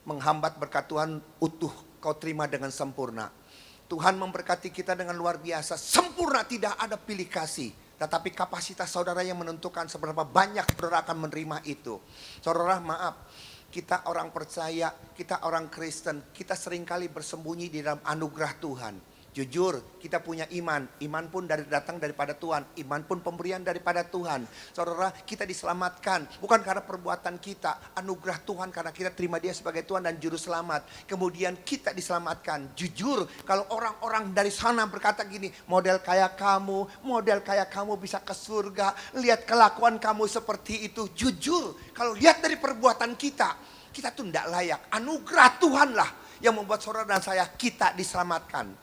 menghambat berkat Tuhan utuh, kau terima dengan sempurna. Tuhan memberkati kita dengan luar biasa. Sempurna, tidak ada pilih kasih. Tetapi kapasitas saudara yang menentukan seberapa banyak saudara akan menerima itu. Saudara, maaf, kita orang percaya, kita orang Kristen, kita seringkali bersembunyi di dalam anugerah Tuhan. Jujur, kita punya iman. Iman pun datang daripada Tuhan. Iman pun pemberian daripada Tuhan. Saudara, kita diselamatkan bukan karena perbuatan kita. Anugerah Tuhan karena kita terima dia sebagai Tuhan dan Juru Selamat. Kemudian kita diselamatkan. Jujur, kalau orang-orang dari sana berkata gini, model kayak kamu bisa ke surga. Lihat kelakuan kamu seperti itu. Jujur, kalau lihat dari perbuatan kita tuh tidak layak. Anugerah Tuhan lah yang membuat saudara dan saya kita diselamatkan.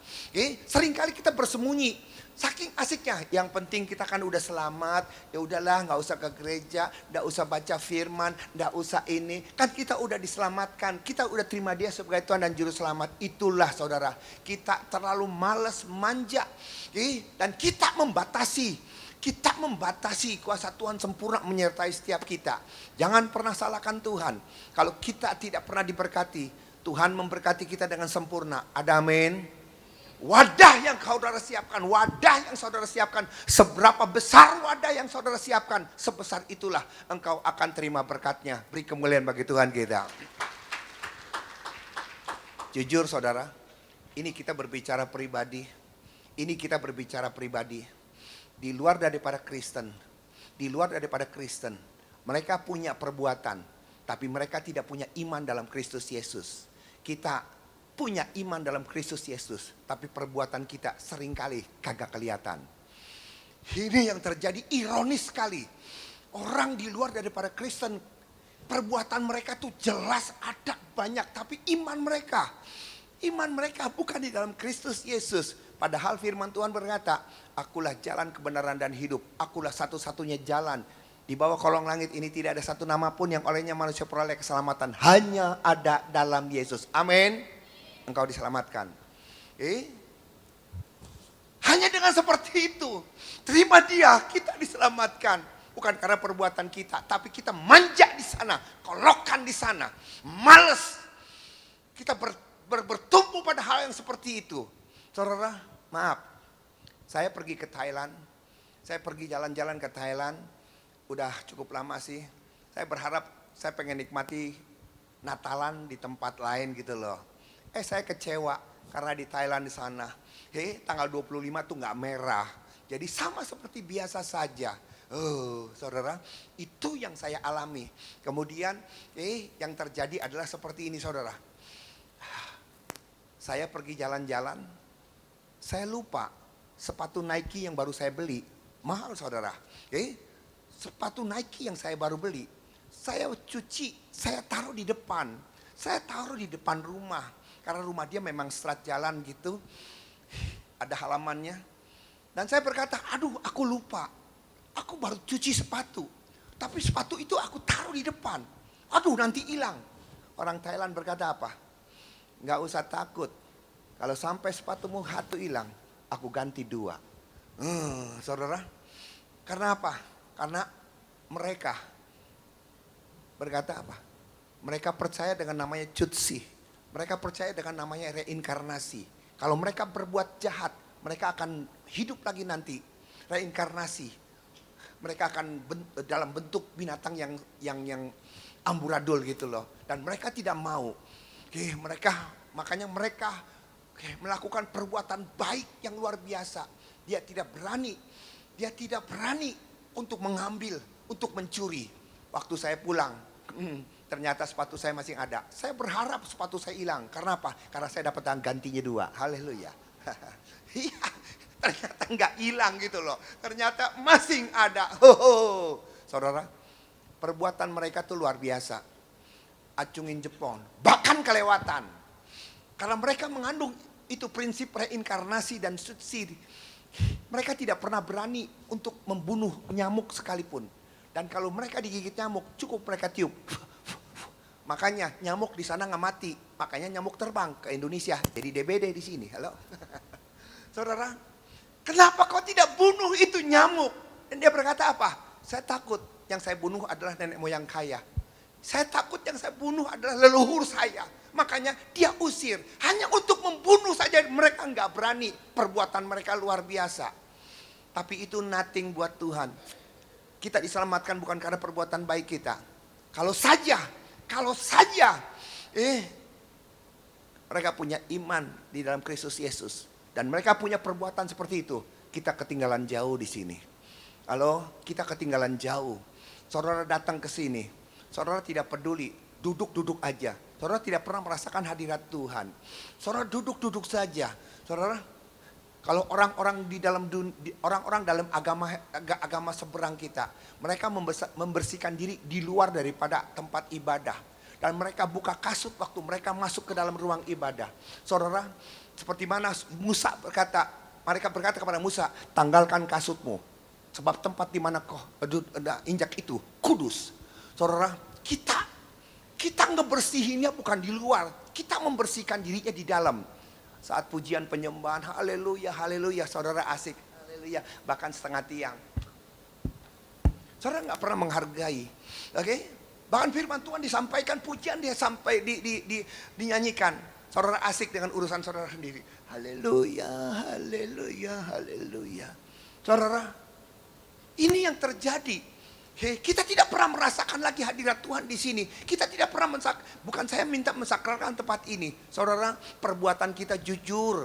Seringkali kita bersembunyi, saking asiknya. Yang penting kita kan udah selamat, ya udahlah, nggak usah ke gereja, nggak usah baca firman, nggak usah ini. Kan kita udah diselamatkan, kita udah terima dia sebagai Tuhan dan Juru Selamat. Itulah saudara, kita terlalu malas, manja, dan kita membatasi. Kita membatasi kuasa Tuhan sempurna menyertai setiap kita. Jangan pernah salahkan Tuhan. Kalau kita tidak pernah diberkati, Tuhan memberkati kita dengan sempurna. Ada amin. Wadah yang saudara siapkan, seberapa besar wadah yang saudara siapkan, sebesar itulah engkau akan terima berkatnya. Beri kemuliaan bagi Tuhan kita. Jujur saudara, ini kita berbicara pribadi. Di luar daripada Kristen, mereka punya perbuatan, tapi mereka tidak punya iman dalam Kristus Yesus. Kita punya iman dalam Kristus Yesus, tapi perbuatan kita seringkali kagak kelihatan. Ini yang terjadi, ironis sekali. Orang di luar daripada Kristen, perbuatan mereka tuh jelas ada banyak, tapi iman mereka bukan di dalam Kristus Yesus. Padahal firman Tuhan berkata, akulah jalan kebenaran dan hidup, akulah satu-satunya jalan. Di bawah kolong langit ini tidak ada satu nama pun yang olehnya manusia peroleh keselamatan. Hanya ada dalam Yesus. Amin. Engkau diselamatkan. Hanya dengan seperti itu. Terima dia, kita diselamatkan. Bukan karena perbuatan kita, tapi kita manja di sana, kolokan di sana, males. Kita bertumpu pada hal yang seperti itu. Saudara, maaf. Saya pergi ke Thailand. Saya pergi jalan-jalan ke Thailand. Udah cukup lama sih. Saya berharap saya pengen nikmati Natalan di tempat lain gitu loh. Saya kecewa. Karena di Thailand di sana, tanggal 25 tuh nggak merah. Jadi sama seperti biasa saja. Saudara, itu yang saya alami. Kemudian, yang terjadi adalah seperti ini, saudara. Saya pergi jalan-jalan, saya lupa sepatu Nike yang baru saya beli, mahal saudara. Sepatu Nike yang saya baru beli, saya cuci, saya taruh di depan. Saya taruh di depan rumah, karena rumah dia memang strat jalan gitu, ada halamannya. Dan saya berkata, aduh aku lupa, aku baru cuci sepatu. Tapi sepatu itu aku taruh di depan, aduh nanti hilang. Orang Thailand berkata apa? Nggak usah takut, kalau sampai sepatumu satu hilang, aku ganti 2. Saudara, karena apa? Karena mereka berkata apa? Mereka percaya dengan namanya Jutsi. Mereka percaya dengan namanya reinkarnasi. Kalau mereka berbuat jahat, mereka akan hidup lagi nanti. Reinkarnasi. Mereka akan dalam bentuk binatang yang amburadul gitu loh. Dan mereka tidak mau. Makanya mereka melakukan perbuatan baik yang luar biasa. Dia tidak berani untuk mengambil, untuk mencuri. Waktu saya pulang, ternyata sepatu saya masih ada. Saya berharap sepatu saya hilang. Karena apa? Karena saya dapat gantinya 2. Haleluya. Ternyata nggak hilang gitu loh. Ternyata masih ada. Saudara, perbuatan mereka tuh luar biasa. Acungin jepong, bahkan kelewatan. Karena mereka mengandung itu prinsip reinkarnasi dan suci. Mereka tidak pernah berani untuk membunuh nyamuk sekalipun. Dan kalau mereka digigit nyamuk, cukup mereka tiup. Makanya nyamuk di sana nggak mati. Makanya nyamuk terbang ke Indonesia. Jadi DBD di sini. Halo, saudara, kenapa kau tidak bunuh itu nyamuk? Dan dia berkata apa? Saya takut yang saya bunuh adalah nenek moyang kaya. Saya takut yang saya bunuh adalah leluhur saya. Makanya dia usir. Hanya untuk membunuh saja mereka nggak berani. Perbuatan mereka luar biasa. Tapi itu nothing buat Tuhan. Kita diselamatkan bukan karena perbuatan baik kita. Kalau saja mereka punya iman di dalam Kristus Yesus. Dan mereka punya perbuatan seperti itu. Kita ketinggalan jauh di sini. Halo, kita ketinggalan jauh. Saudara datang ke sini. Saudara tidak peduli, duduk-duduk aja. Saudara tidak pernah merasakan hadirat Tuhan. Saudara duduk-duduk saja. Saudara, kalau orang-orang dalam agama seberang kita, mereka membersihkan diri di luar daripada tempat ibadah. Dan mereka buka kasut waktu mereka masuk ke dalam ruang ibadah. Saudara, seperti mana Musa mereka berkata kepada Musa, tanggalkan kasutmu. Sebab tempat di mana kau injak itu kudus. Saudara, kita ngebersihinnya bukan di luar. Kita membersihkan dirinya di dalam. Saat pujian penyembahan, haleluya, haleluya. Saudara asik, haleluya. Bahkan setengah tiang. Saudara gak pernah menghargai. Oke? Bahkan firman Tuhan disampaikan, pujian dia sampai dinyanyikan. Saudara asik dengan urusan saudara sendiri. Haleluya, haleluya, haleluya. Saudara, ini yang terjadi. Kita tidak pernah merasakan lagi hadirat Tuhan di sini. Kita tidak pernah bukan saya minta mensakralkan tempat ini. Saudara, perbuatan kita jujur.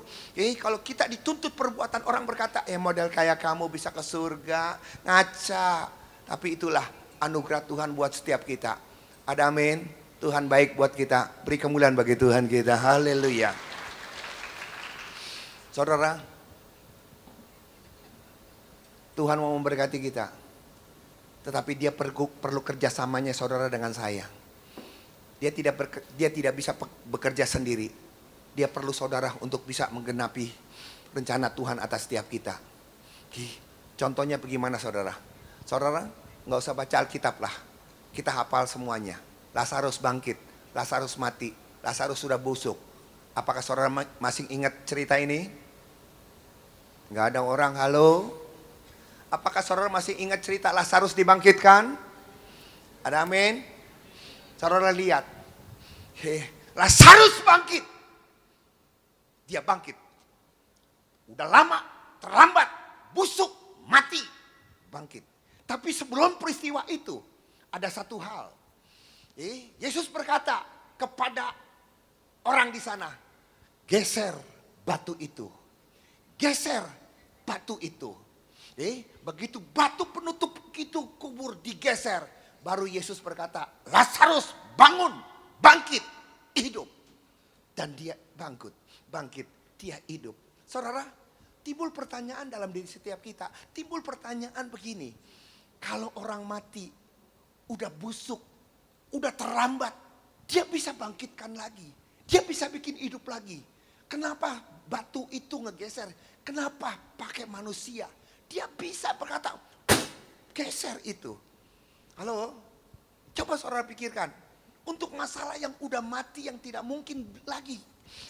Kalau kita dituntut perbuatan, orang berkata, model kayak kamu bisa ke surga. Ngaca. Tapi itulah anugerah Tuhan buat setiap kita. Ada amin. Tuhan baik buat kita. Beri kemuliaan bagi Tuhan kita. Haleluya. Saudara, Tuhan mau memberkati kita. Tetapi dia perlu kerjasamanya saudara dengan saya. Dia tidak bisa bekerja sendiri. Dia perlu saudara untuk bisa menggenapi rencana Tuhan atas setiap kita. Contohnya bagaimana saudara? Saudara nggak usah baca Alkitab lah. Kita hafal semuanya. Lazarus bangkit, Lazarus mati, Lazarus sudah busuk. Apakah saudara masih ingat cerita ini? Nggak ada orang, halo? Apakah saudara masih ingat cerita Lazarus dibangkitkan? Ada amin? Saudara lihat. Lazarus bangkit. Dia bangkit. Udah lama, terlambat, busuk, mati, bangkit. Tapi sebelum peristiwa itu, ada satu hal. Yesus berkata kepada orang di sana, geser batu itu. Geser batu itu. Begitu batu penutup itu kubur digeser, baru Yesus berkata, Lazarus bangun, bangkit, hidup. Dan dia bangkit, dia hidup. Saudara, timbul pertanyaan dalam diri setiap kita. Timbul pertanyaan begini, kalau orang mati, udah busuk, udah terlambat, dia bisa bangkitkan lagi. Dia bisa bikin hidup lagi. Kenapa batu itu ngegeser? Kenapa pakai manusia? Dia bisa berkata, geser itu. Halo, coba saudara pikirkan. Untuk masalah yang udah mati, yang tidak mungkin lagi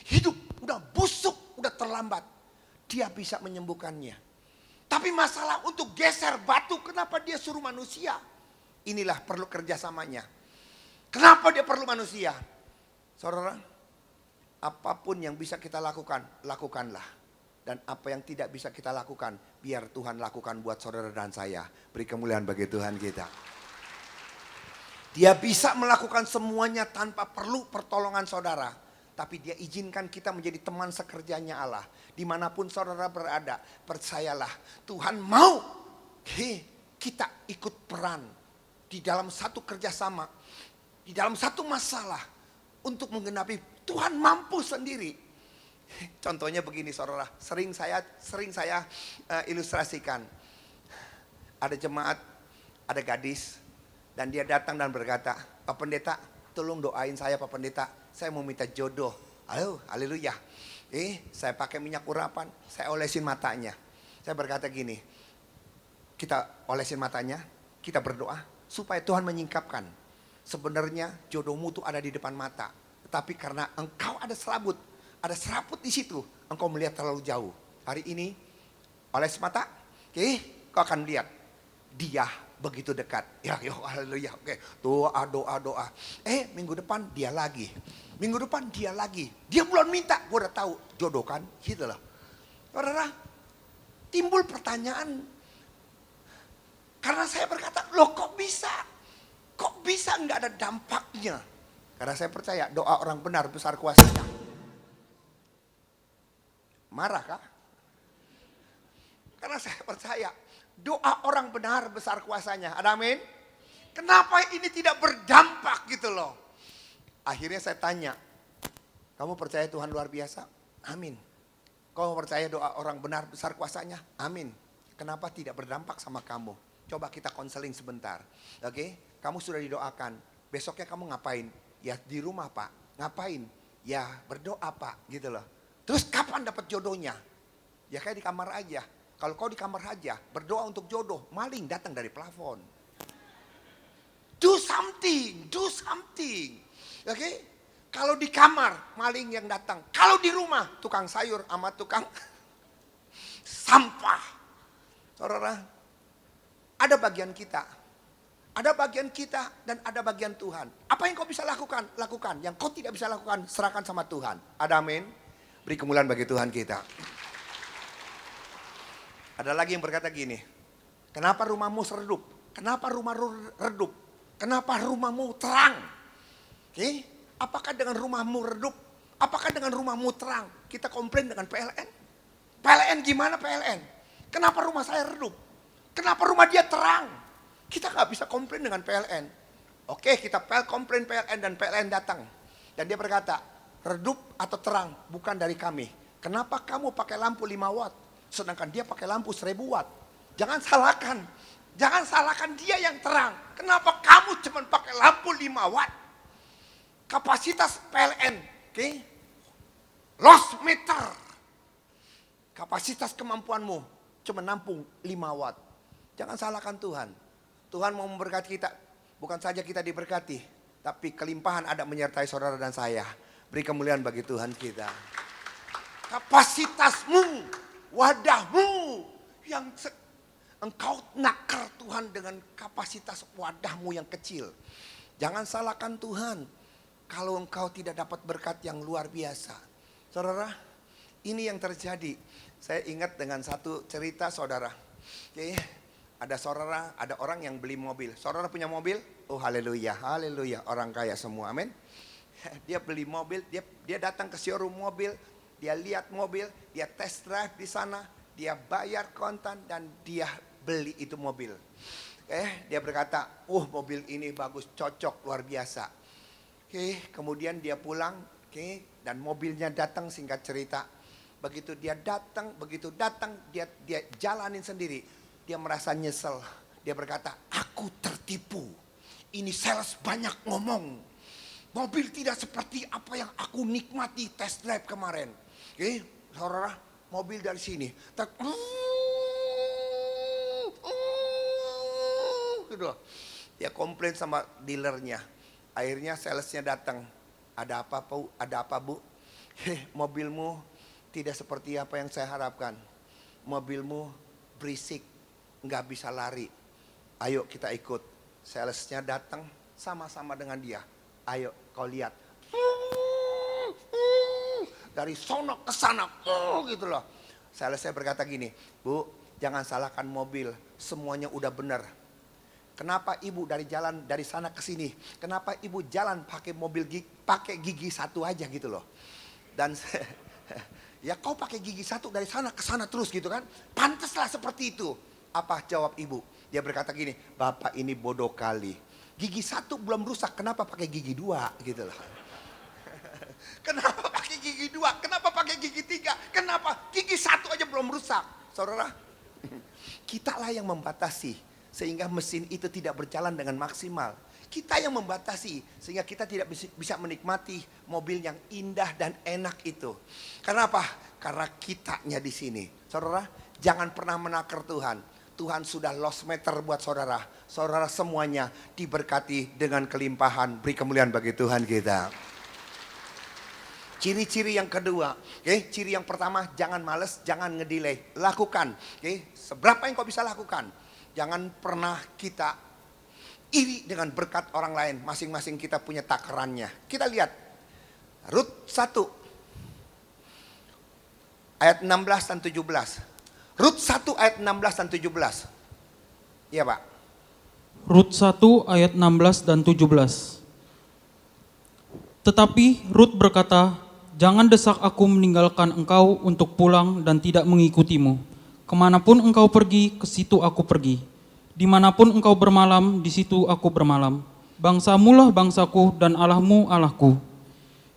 hidup, udah busuk, udah terlambat, dia bisa menyembuhkannya. Tapi masalah untuk geser batu, kenapa dia suruh manusia? Inilah perlu kerjasamanya. Kenapa dia perlu manusia? Saudara, apapun yang bisa kita lakukan, lakukanlah. Dan apa yang tidak bisa kita lakukan, biar Tuhan lakukan buat saudara dan saya. Beri kemuliaan bagi Tuhan kita. Dia bisa melakukan semuanya tanpa perlu pertolongan saudara. Tapi dia izinkan kita menjadi teman sekerjanya Allah. Dimanapun saudara berada, percayalah Tuhan mau kita ikut peran di dalam satu kerjasama, di dalam satu masalah untuk menggenapi. Tuhan mampu sendiri. Contohnya begini saudara, sering saya ilustrasikan. Ada jemaat, ada gadis, dan dia datang dan berkata, Pak Pendeta, tolong doain saya Pak Pendeta, saya mau minta jodoh. Ayo, haleluya. Saya pakai minyak urapan, saya olesin matanya. Saya berkata gini, kita olesin matanya, kita berdoa supaya Tuhan menyingkapkan. Sebenarnya jodohmu itu ada di depan mata, tetapi karena engkau ada serabut di situ, engkau melihat terlalu jauh. Hari ini, oles mata, kau akan melihat dia begitu dekat. Ya, haleluya. Oke, doa. Minggu depan dia lagi. Minggu depan dia lagi. Dia belum minta, gue udah tahu jodoh kan, gitu loh. Saudara, timbul pertanyaan. Karena saya berkata, loh kok bisa? Kok bisa nggak ada dampaknya? Karena saya percaya doa orang benar besar kuasanya. Marah kah? Karena saya percaya doa orang benar besar kuasanya. Ada amin? Kenapa ini tidak berdampak gitu loh? Akhirnya saya tanya, kamu percaya Tuhan luar biasa? Amin. Kamu percaya doa orang benar besar kuasanya? Amin. Kenapa tidak berdampak sama kamu? Coba kita konseling sebentar. Oke? Kamu sudah didoakan. Besoknya kamu ngapain? Ya di rumah Pak. Ngapain? Ya berdoa Pak. Gitu loh. Terus kapan dapat jodohnya? Ya kayak di kamar aja. Kalau kau di kamar aja, berdoa untuk jodoh, maling datang dari plafon. Do something. Oke? Kalau di kamar, maling yang datang. Kalau di rumah, tukang sayur sama tukang sampah. Saudara, ada bagian kita. Ada bagian kita dan ada bagian Tuhan. Apa yang kau bisa lakukan? Lakukan. Yang kau tidak bisa lakukan, serahkan sama Tuhan. Ada amin? Beri kemuliaan bagi Tuhan kita. Ada lagi yang berkata gini, kenapa rumahmu redup? Kenapa rumahmu redup? Kenapa rumahmu terang? Apakah dengan rumahmu redup? Apakah dengan rumahmu terang? Kita komplain dengan PLN. PLN gimana PLN? Kenapa rumah saya redup? Kenapa rumah dia terang? Kita gak bisa komplain dengan PLN. Oke, kita komplain PLN dan PLN datang. Dan dia berkata, redup atau terang bukan dari kami. Kenapa kamu pakai lampu 5 watt? Sedangkan dia pakai lampu 1000 watt. Jangan salahkan. Jangan salahkan dia yang terang. Kenapa kamu cuma pakai lampu 5 watt? Kapasitas PLN. Loss meter. Kapasitas kemampuanmu cuma nampung 5 watt. Jangan salahkan Tuhan. Tuhan mau memberkati kita. Bukan saja kita diberkati. Tapi kelimpahan ada menyertai saudara dan saya. Beri kemuliaan bagi Tuhan kita. Kapasitasmu, wadahmu yang engkau nakar Tuhan dengan kapasitas wadahmu yang kecil. Jangan salahkan Tuhan kalau engkau tidak dapat berkat yang luar biasa. Saudara, ini yang terjadi. Saya ingat dengan satu cerita saudara. Ada orang yang beli mobil. Saudara punya mobil? Oh haleluya, haleluya. Orang kaya semua, amin. Dia beli mobil, dia datang ke showroom mobil, dia lihat mobil, dia test drive di sana, dia bayar kontan dan dia beli itu mobil. Dia berkata, mobil ini bagus, cocok, luar biasa. Kemudian dia pulang, dan mobilnya datang, singkat cerita. Begitu datang, dia jalanin sendiri. Dia merasa nyesel. Dia berkata, aku tertipu. Ini sales banyak ngomong. Mobil tidak seperti apa yang aku nikmati test drive kemarin. Saudara, mobil dari sini. Gitu. Dia komplain sama dealernya. Akhirnya salesnya datang. Ada apa bu? Mobilmu tidak seperti apa yang saya harapkan. Mobilmu berisik, nggak bisa lari. Ayo kita ikut. Salesnya datang sama-sama dengan dia. Ayo kau lihat. Dari sono ke sana. Gitu loh. Salesnya berkata gini, Bu, jangan salahkan mobil. Semuanya udah benar. Kenapa ibu dari sana ke sini? Kenapa ibu jalan pakai pakai gigi satu aja gitu loh. Dan ya kau pakai gigi satu dari sana ke sana terus gitu kan. Pantaslah seperti itu. Apa jawab ibu? Dia berkata gini, Bapak ini bodoh kali. Gigi satu belum rusak, kenapa pakai gigi dua gitu loh. Kenapa pakai gigi dua? Kenapa pakai gigi tiga? Kenapa? Gigi satu aja belum rusak. Saudara, kitalah yang membatasi sehingga mesin itu tidak berjalan dengan maksimal. Kita yang membatasi sehingga kita tidak bisa menikmati mobil yang indah dan enak itu. Kenapa? Karena kitanya di sini. Saudara, jangan pernah menakar Tuhan. Tuhan sudah lost meter buat saudara. Saudara semuanya diberkati dengan kelimpahan. Beri kemuliaan bagi Tuhan kita. Ciri-ciri yang kedua, ciri yang pertama, jangan males, jangan ngedelay, lakukan. Seberapa yang kau bisa lakukan. Jangan pernah kita iri dengan berkat orang lain. Masing-masing kita punya takarannya. Kita lihat Rut 1 ayat 16 dan 17. Rut 1 ayat 16 dan 17. Iya Pak. Rut 1 ayat 16 dan 17. Tetapi Rut berkata, jangan desak aku meninggalkan engkau untuk pulang dan tidak mengikutimu. Kemanapun engkau pergi, ke situ aku pergi. Dimanapun engkau bermalam, di situ aku bermalam. Bangsamulah bangsaku dan Allahmu Allahku.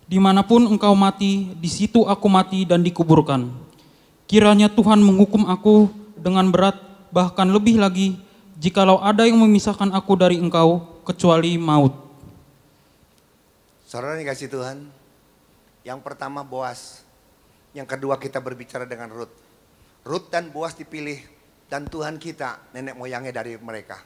Dimanapun engkau mati, di situ aku mati dan dikuburkan. Kiranya Tuhan menghukum aku dengan berat, bahkan lebih lagi, jikalau ada yang memisahkan aku dari engkau, kecuali maut. Saudara dikasih Tuhan, yang pertama Boas, yang kedua kita berbicara dengan Rut. Rut dan Boas dipilih, dan Tuhan kita nenek moyangnya dari mereka.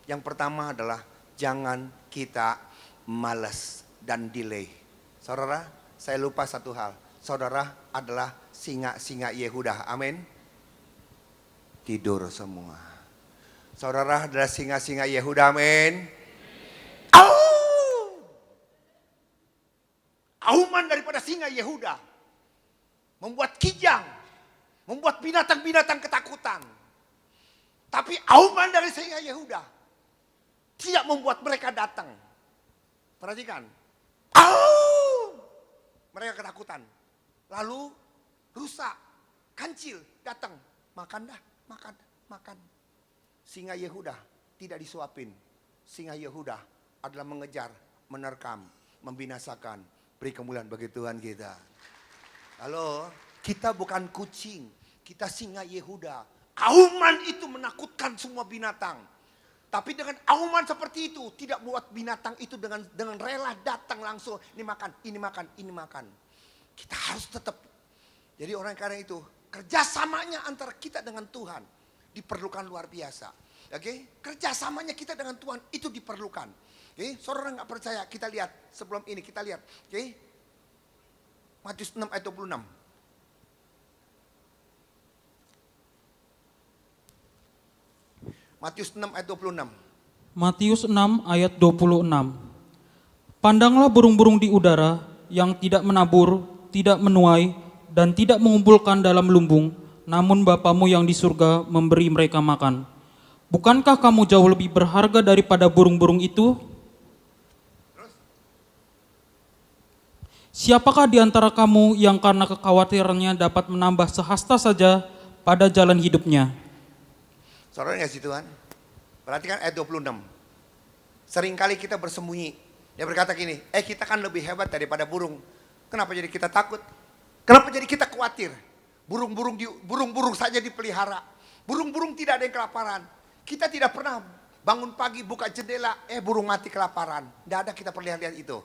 Yang pertama adalah jangan kita malas dan delay. Saudara, saya lupa satu hal. Saudara adalah singa-singa Yehuda. Amin. Tidur semua. Saudara adalah singa-singa Yehuda. Amin. Auman daripada singa Yehuda membuat kijang, membuat binatang-binatang ketakutan. Tapi auman dari singa Yehuda tidak membuat mereka datang. Perhatikan. Mereka ketakutan. Lalu rusa, kancil datang. Makan dah, makan. Singa Yehuda tidak disuapin. Singa Yehuda adalah mengejar, menerkam, membinasakan. Beri kemuliaan bagi Tuhan kita. Halo, kita bukan kucing, kita singa Yehuda. Auman itu menakutkan semua binatang. Tapi dengan auman seperti itu, tidak buat binatang itu dengan rela datang langsung. Ini makan. Kita harus tetap. Jadi orang karena itu, kerjasamanya antara kita dengan Tuhan diperlukan luar biasa. Oke, kerjasamanya kita dengan Tuhan itu diperlukan. Oke, saudara nggak percaya, kita lihat sebelum ini kita lihat. Oke, Matius 6 ayat 26. Matius 6 ayat 26. Matius 6 ayat 26. Pandanglah burung-burung di udara yang tidak menabur, tidak menuai, dan tidak mengumpulkan dalam lumbung, namun Bapamu yang di surga memberi mereka makan. Bukankah kamu jauh lebih berharga daripada burung-burung itu? Siapakah di antara kamu yang karena kekhawatirannya dapat menambah sehasta saja pada jalan hidupnya? Saudara nggak sih Tuhan? Perhatikan ayat 26. Seringkali kita bersembunyi. Dia berkata gini, kita kan lebih hebat daripada burung. Kenapa jadi kita takut? Kenapa jadi kita khawatir? Burung-burung saja dipelihara. Burung-burung tidak ada yang kelaparan. Kita tidak pernah bangun pagi buka jendela, burung mati kelaparan. Tidak ada kita pernah lihat itu.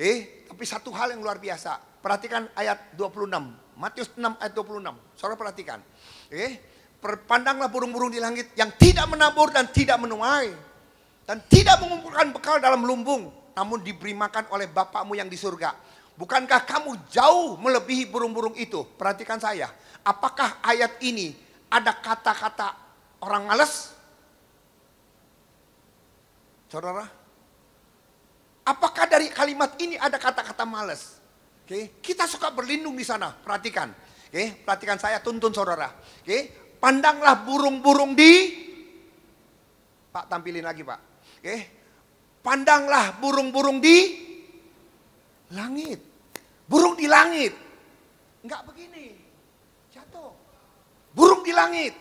Tapi satu hal yang luar biasa. Perhatikan ayat 26. Matius 6 ayat 26. Saudara perhatikan. Pandanglah burung-burung di langit yang tidak menabur dan tidak menuai. Dan tidak mengumpulkan bekal dalam lumbung. Namun diberi makan oleh Bapakmu yang di surga. Bukankah kamu jauh melebihi burung-burung itu? Perhatikan saya. Apakah ayat ini ada kata-kata orang malas? Saudara? Apakah dari kalimat ini ada kata-kata malas? Kita suka berlindung di sana. Perhatikan. Perhatikan saya, tuntun saudara. Pandanglah burung-burung di... Pak tampilin lagi Pak. Pandanglah burung-burung di langit. Burung di langit. Enggak begini. Jatuh. Burung di langit.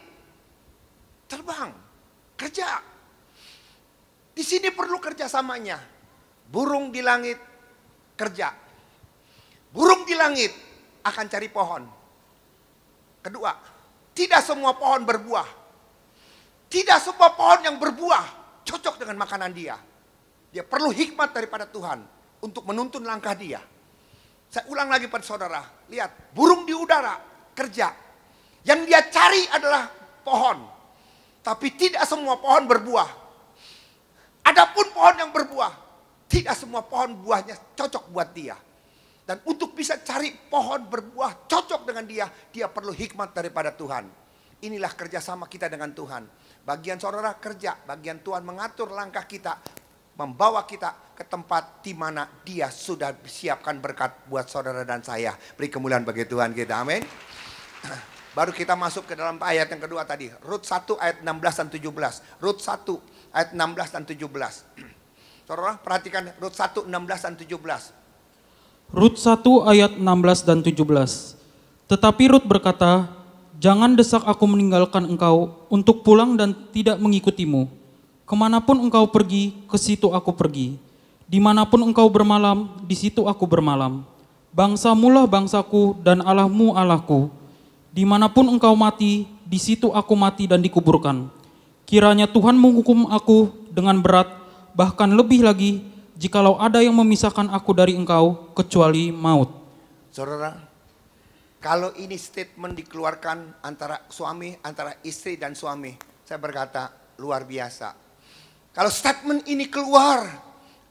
Terbang. Kerja. Di sini perlu kerjasamanya. Burung di langit kerja. Burung di langit akan cari pohon. Kedua, tidak semua pohon berbuah. Tidak semua pohon yang berbuah cocok dengan makanan dia. Dia perlu hikmat daripada Tuhan untuk menuntun langkah dia. Saya ulang lagi pada saudara. Lihat, burung di udara kerja. Yang dia cari adalah pohon. Tapi tidak semua pohon berbuah. Adapun pohon yang berbuah, tidak semua pohon buahnya cocok buat dia. Dan untuk bisa cari pohon berbuah cocok dengan dia, dia perlu hikmat daripada Tuhan. Inilah kerjasama kita dengan Tuhan. Bagian saudara kerja, bagian Tuhan mengatur langkah kita, membawa kita ke tempat di mana dia sudah siapkan berkat buat saudara dan saya. Beri kemuliaan bagi Tuhan kita, amin. Baru kita masuk ke dalam ayat yang kedua tadi. Rut 1 ayat 16 dan 17. Rut 1 ayat 16 dan 17. Saudara perhatikan Rut 1, 16 dan 17. Rut 1 ayat 16 dan 17. Tetapi Rut berkata, jangan desak aku meninggalkan engkau untuk pulang dan tidak mengikutimu. Kemanapun engkau pergi, ke situ aku pergi. Dimanapun engkau bermalam, di situ aku bermalam. Bangsamulah bangsaku dan Allahmu Allahku. Dimanapun engkau mati, di situ aku mati dan dikuburkan. Kiranya Tuhan menghukum aku dengan berat, bahkan lebih lagi, jikalau ada yang memisahkan aku dari engkau, kecuali maut. Saudara, kalau ini statement dikeluarkan antara suami, antara istri dan suami, saya berkata luar biasa. Kalau statement ini keluar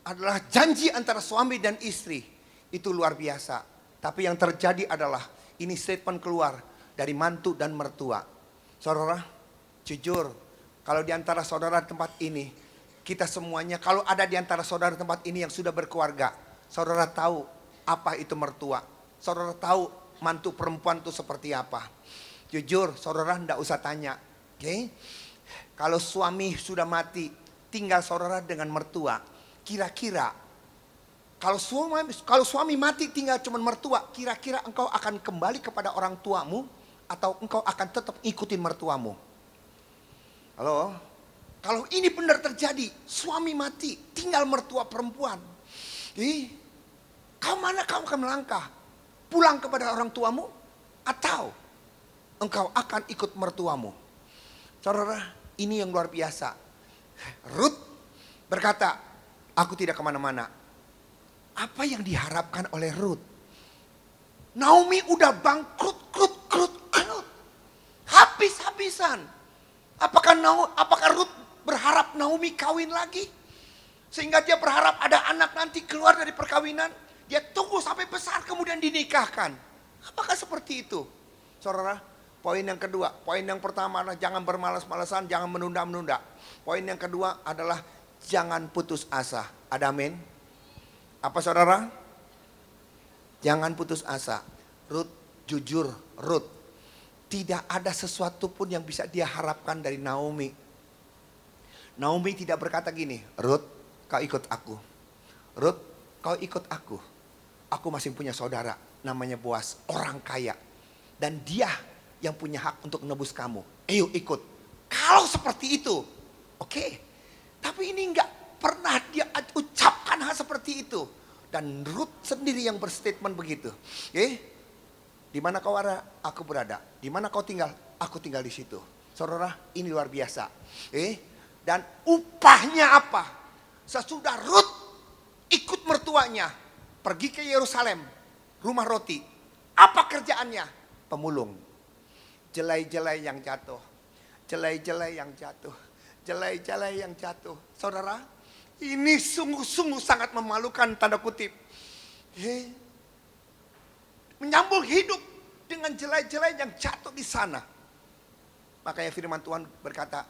adalah janji antara suami dan istri, itu luar biasa. Tapi yang terjadi adalah ini statement keluar dari mantu dan mertua. Saudara, jujur, kalau di antara saudara tempat ini, kita semuanya, kalau ada di antara saudara tempat ini yang sudah berkeluarga, saudara tahu apa itu mertua. Saudara tahu mantu perempuan itu seperti apa. Jujur, saudara tidak usah tanya. Kalau suami sudah mati, tinggal saudara dengan mertua. Kira-kira, kalau suami mati tinggal cuma mertua, kira-kira engkau akan kembali kepada orang tuamu atau engkau akan tetap ikutin mertuamu? Halo? Kalau ini benar terjadi, suami mati, tinggal mertua perempuan. Mana kau akan melangkah? Pulang kepada orang tuamu? Atau engkau akan ikut mertuamu? Saudara, ini yang luar biasa. Rut berkata, aku tidak kemana-mana. Apa yang diharapkan oleh Rut? Naomi udah bangkrut, habis-habisan. Apakah Rut berharap Naomi kawin lagi? Sehingga dia berharap ada anak nanti keluar dari perkawinan. Dia tunggu sampai besar kemudian dinikahkan. Apakah seperti itu? Saudara, poin yang kedua. Poin yang pertama adalah jangan bermalas-malasan, jangan menunda-menunda. Poin yang kedua adalah jangan putus asa. Ada amin? Apa saudara? Jangan putus asa. Rut, jujur Rut. Tidak ada sesuatu pun yang bisa dia harapkan dari Naomi. Naomi tidak berkata gini, Rut, kau ikut aku. Rut, kau ikut aku. aku masih punya saudara namanya Boas, orang kaya. Dan dia yang punya hak untuk menebus kamu. Ayo ikut. Kalau seperti itu, oke. Tapi ini enggak pernah dia ucapkan hal seperti itu. Dan Ruth sendiri yang berstatement begitu. Di mana kau ada, aku berada. Di mana kau tinggal, aku tinggal di situ. Saudara, ini luar biasa. Dan upahnya apa? Sesudah Ruth ikut mertuanya pergi ke Yerusalem, rumah roti. Apa kerjaannya? Pemulung. Jelai-jelai yang jatuh. Jelai-jelai yang jatuh. Jelai-jelai yang jatuh. Saudara, ini sungguh-sungguh sangat memalukan, tanda kutip. Menyambung hidup dengan jelai-jelai yang jatuh di sana. Makanya firman Tuhan berkata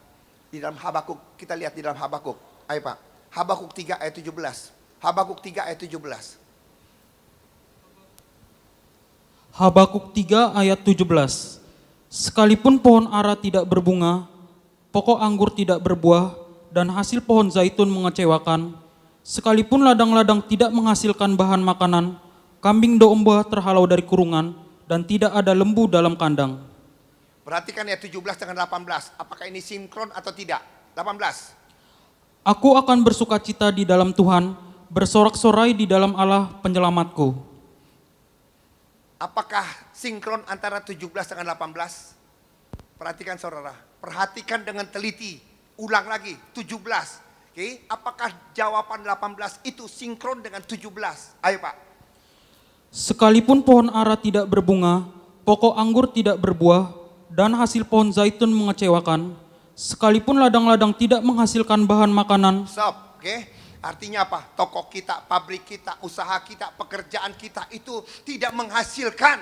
di dalam Habakuk, kita lihat di dalam Habakuk. Ayo Pak, Habakuk 3 ayat 17. Habakuk 3 ayat 17. Habakuk 3 ayat 17. Sekalipun pohon ara tidak berbunga, pokok anggur tidak berbuah, dan hasil pohon zaitun mengecewakan, sekalipun ladang-ladang tidak menghasilkan bahan makanan, kambing domba terhalau dari kurungan, dan tidak ada lembu dalam kandang. Perhatikan ayat 17 dengan 18. Apakah ini sinkron atau tidak? 18. Aku akan bersukacita di dalam Tuhan, bersorak-sorai di dalam Allah penyelamatku. Apakah sinkron antara 17 dengan 18? Perhatikan saudara, perhatikan dengan teliti. Ulang lagi, 17. Oke, apakah jawaban 18 itu sinkron dengan 17? Ayo Pak. Sekalipun pohon ara tidak berbunga, pokok anggur tidak berbuah, dan hasil pohon zaitun mengecewakan, sekalipun ladang-ladang tidak menghasilkan bahan makanan. Stop, oke. Artinya apa? Toko kita, pabrik kita, usaha kita, pekerjaan kita itu tidak menghasilkan.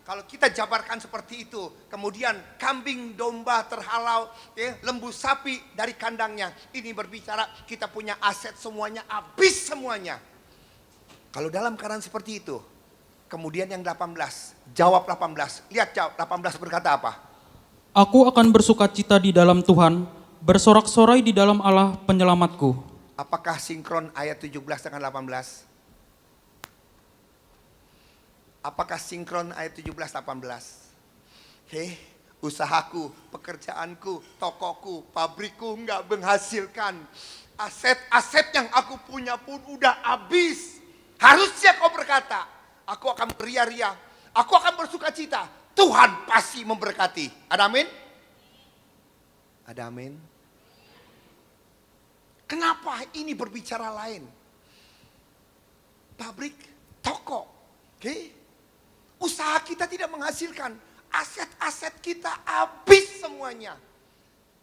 Kalau kita jabarkan seperti itu, kemudian kambing domba terhalau, lembu sapi dari kandangnya. Ini berbicara kita punya aset semuanya, habis semuanya. Kalau dalam keadaan seperti itu, kemudian yang 18, jawab 18. Lihat jawab 18 berkata apa? Aku akan bersukacita di dalam Tuhan, bersorak-sorai di dalam Allah penyelamatku. Apakah sinkron ayat 17 dengan 18? Apakah sinkron ayat 17-18? Usahaku, pekerjaanku, tokoku, pabrikku nggak menghasilkan. Aset-aset yang aku punya pun udah habis. Harusnya kau berkata, aku akan beria-ria, aku akan bersukacita. Tuhan pasti memberkati. Ada amin? Ada amin? Kenapa ini berbicara lain? Pabrik, toko, usaha kita tidak menghasilkan. Aset-aset kita habis semuanya.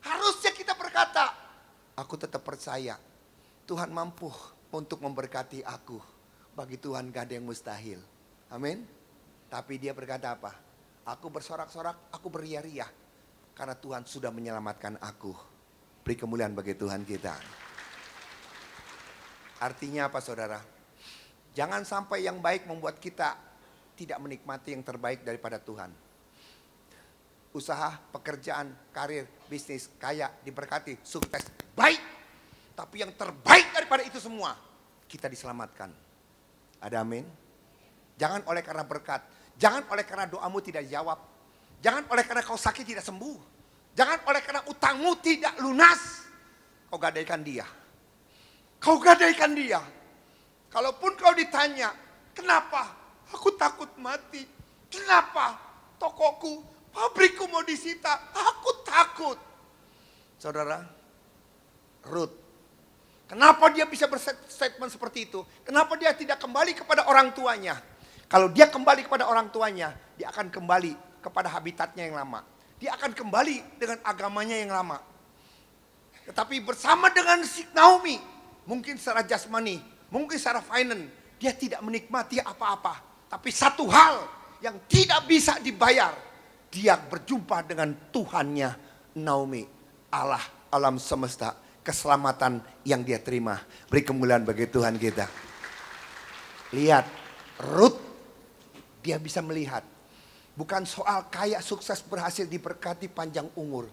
Harusnya kita berkata, aku tetap percaya Tuhan mampu untuk memberkati aku. Bagi Tuhan gak ada yang mustahil. Amin. Tapi dia berkata apa? Aku bersorak-sorak, aku beria-ria. Karena Tuhan sudah menyelamatkan aku. Beri kemuliaan bagi Tuhan kita. Artinya apa saudara? Jangan sampai yang baik membuat kita tidak menikmati yang terbaik daripada Tuhan. Usaha, pekerjaan, karir, bisnis, kaya, diberkati, sukses, baik. Tapi yang terbaik daripada itu semua, kita diselamatkan. Ada amin? Jangan oleh karena berkat. Jangan oleh karena doamu tidak dijawab. Jangan oleh karena kau sakit tidak sembuh. Jangan oleh karena utangmu tidak lunas. Kau gadaikan dia. Kau gadaikan dia. Kalaupun kau ditanya, kenapa? Aku takut mati. Kenapa? Tokoku, pabrikku mau disita. Aku takut. Saudara, Ruth. Kenapa dia bisa berstatement seperti itu? Kenapa dia tidak kembali kepada orang tuanya? Kalau dia kembali kepada orang tuanya, dia akan kembali kepada habitatnya yang lama. Dia akan kembali dengan agamanya yang lama. Tetapi bersama dengan si Naomi, mungkin secara jasmani, mungkin secara finance, dia tidak menikmati apa-apa. Tapi satu hal yang tidak bisa dibayar, dia berjumpa dengan Tuhannya Naomi, Allah alam semesta, keselamatan yang dia terima. Beri kemuliaan bagi Tuhan kita. Lihat, Ruth, dia bisa melihat. Bukan soal kaya, sukses, berhasil, diberkati, panjang umur.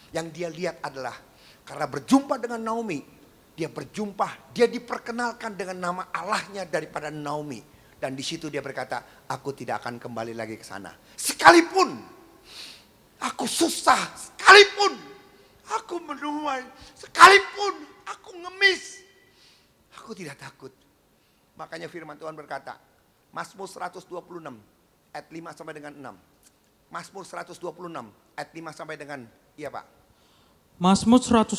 Yang dia lihat adalah karena berjumpa dengan Naomi, dia berjumpa, dia diperkenalkan dengan nama Allahnya daripada Naomi. Dan di situ dia berkata, aku tidak akan kembali lagi ke sana. Sekalipun aku susah, sekalipun aku menuai, sekalipun aku ngemis, aku tidak takut. Makanya firman Tuhan berkata, Mazmur 126 ayat 5 sampai dengan 6. Mazmur 126 ayat 5 sampai dengan, iya Pak. Mazmur 126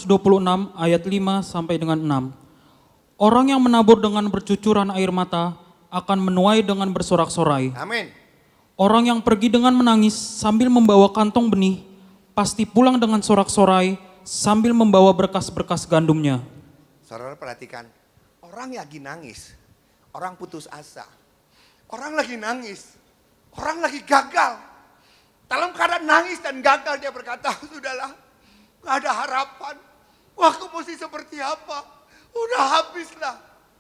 ayat 5 sampai dengan 6. Orang yang menabur dengan bercucuran air mata akan menuai dengan bersorak-sorai. Amin. Orang yang pergi dengan menangis sambil membawa kantong benih, pasti pulang dengan sorak-sorai sambil membawa berkas-berkas gandumnya. Saudara perhatikan, orang lagi nangis, orang putus asa, orang lagi nangis, orang lagi gagal. Dalam keadaan nangis dan gagal dia berkata, sudahlah, gak ada harapan. Wah, aku mesti seperti apa? Udah habislah.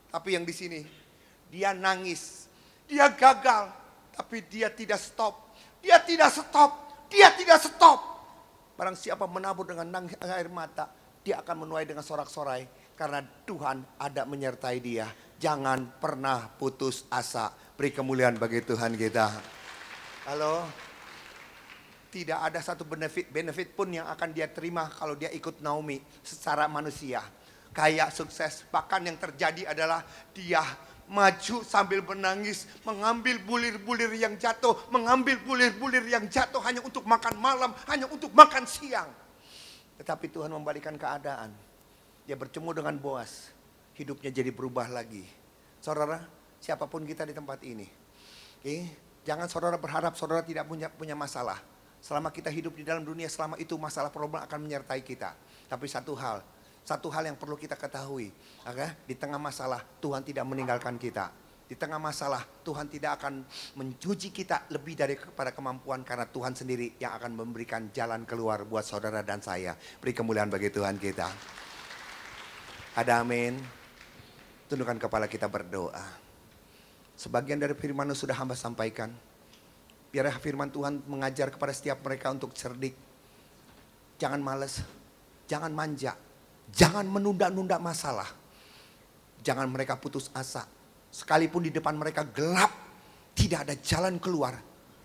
Tapi yang di sini, dia nangis, dia gagal, tapi dia tidak stop. Dia tidak stop, dia tidak stop. Barang siapa menabur dengan air mata, dia akan menuai dengan sorak-sorai. Karena Tuhan ada menyertai dia. Jangan pernah putus asa. Beri kemuliaan bagi Tuhan kita. Halo. Tidak ada satu benefit pun yang akan dia terima kalau dia ikut Naomi secara manusia. Kaya, sukses. Bahkan yang terjadi adalah dia maju sambil menangis, mengambil bulir-bulir yang jatuh, mengambil bulir-bulir yang jatuh hanya untuk makan malam, hanya untuk makan siang. Tetapi Tuhan membalikan keadaan. Dia bertemu dengan Boas, hidupnya jadi berubah lagi. Saudara, siapapun kita di tempat ini, jangan saudara berharap saudara tidak punya masalah. Selama kita hidup di dalam dunia, selama itu masalah problem akan menyertai kita. Tapi satu hal yang perlu kita ketahui, di tengah masalah Tuhan tidak meninggalkan kita. Di tengah masalah Tuhan tidak akan mencuci kita lebih daripada kemampuan, karena Tuhan sendiri yang akan memberikan jalan keluar buat saudara dan saya. Beri kemuliaan bagi Tuhan kita. Ada amin. Tundukkan kepala kita berdoa. Sebagian dari firman sudah hamba sampaikan. Biar firman Tuhan mengajar kepada setiap mereka untuk cerdik. Jangan malas, jangan manja. Jangan menunda-nunda masalah. Jangan mereka putus asa. Sekalipun di depan mereka gelap, tidak ada jalan keluar,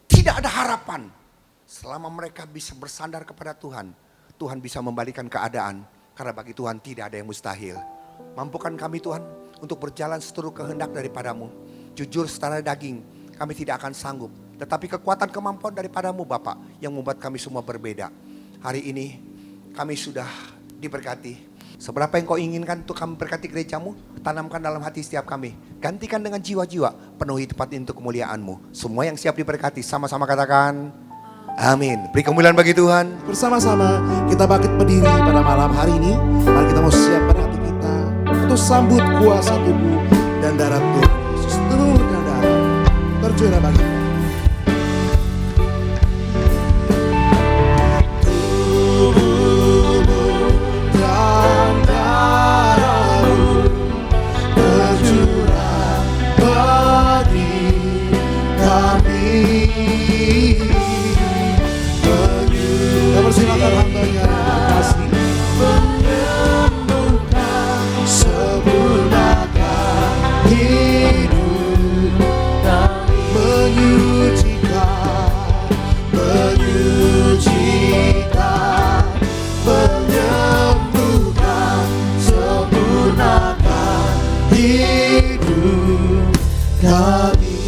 tidak ada harapan. Selama mereka bisa bersandar kepada Tuhan, Tuhan bisa membalikan keadaan. Karena bagi Tuhan tidak ada yang mustahil. Mampukan kami Tuhan untuk berjalan seturut kehendak daripadamu. Jujur secara daging, kami tidak akan sanggup. Tetapi kekuatan kemampuan daripadamu Bapa yang membuat kami semua berbeda. Hari ini kami sudah diberkati. Seberapa yang kau inginkan untuk kami berkati gerejamu, tanamkan dalam hati setiap kami. Gantikan dengan jiwa-jiwa, penuhi tempat ini untuk kemuliaan-Mu. Semua yang siap diberkati, sama-sama katakan amin. Beri kemuliaan bagi Tuhan. Bersama-sama kita bangkit berdiri pada malam hari ini. Mari kita mau siapkan hati kita untuk sambut kuasa tubuh dan darah Tuhan Yesus turunkan darah tercurah bagi kita. Persilakan hambanya yang kasih menyembuhkan, sempurnakan hidup kami, menyucikan, menyembuhkan, sempurnakan hidup kami.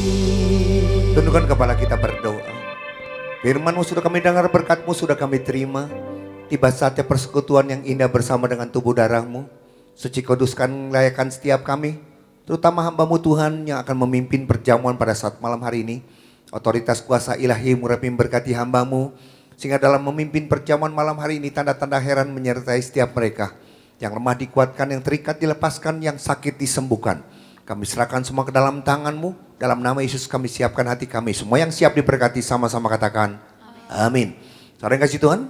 Tundukkan kepala kita berdoa. Firman-Mu sudah kami dengar, berkat-Mu sudah kami terima. Tiba saatnya persekutuan yang indah bersama dengan tubuh darah-Mu. Suci kuduskan layakan setiap kami, terutama hamba-Mu Tuhan yang akan memimpin perjamuan pada saat malam hari ini. Otoritas kuasa ilahi murahim berkati hamba-Mu, sehingga dalam memimpin perjamuan malam hari ini tanda-tanda heran menyertai setiap mereka. Yang lemah dikuatkan, yang terikat dilepaskan, yang sakit disembuhkan. Kami serahkan semua ke dalam tangan-Mu. Dalam nama Yesus kami siapkan hati kami. Semua yang siap diberkati sama-sama katakan amin. Saudara yang kasih Tuhan,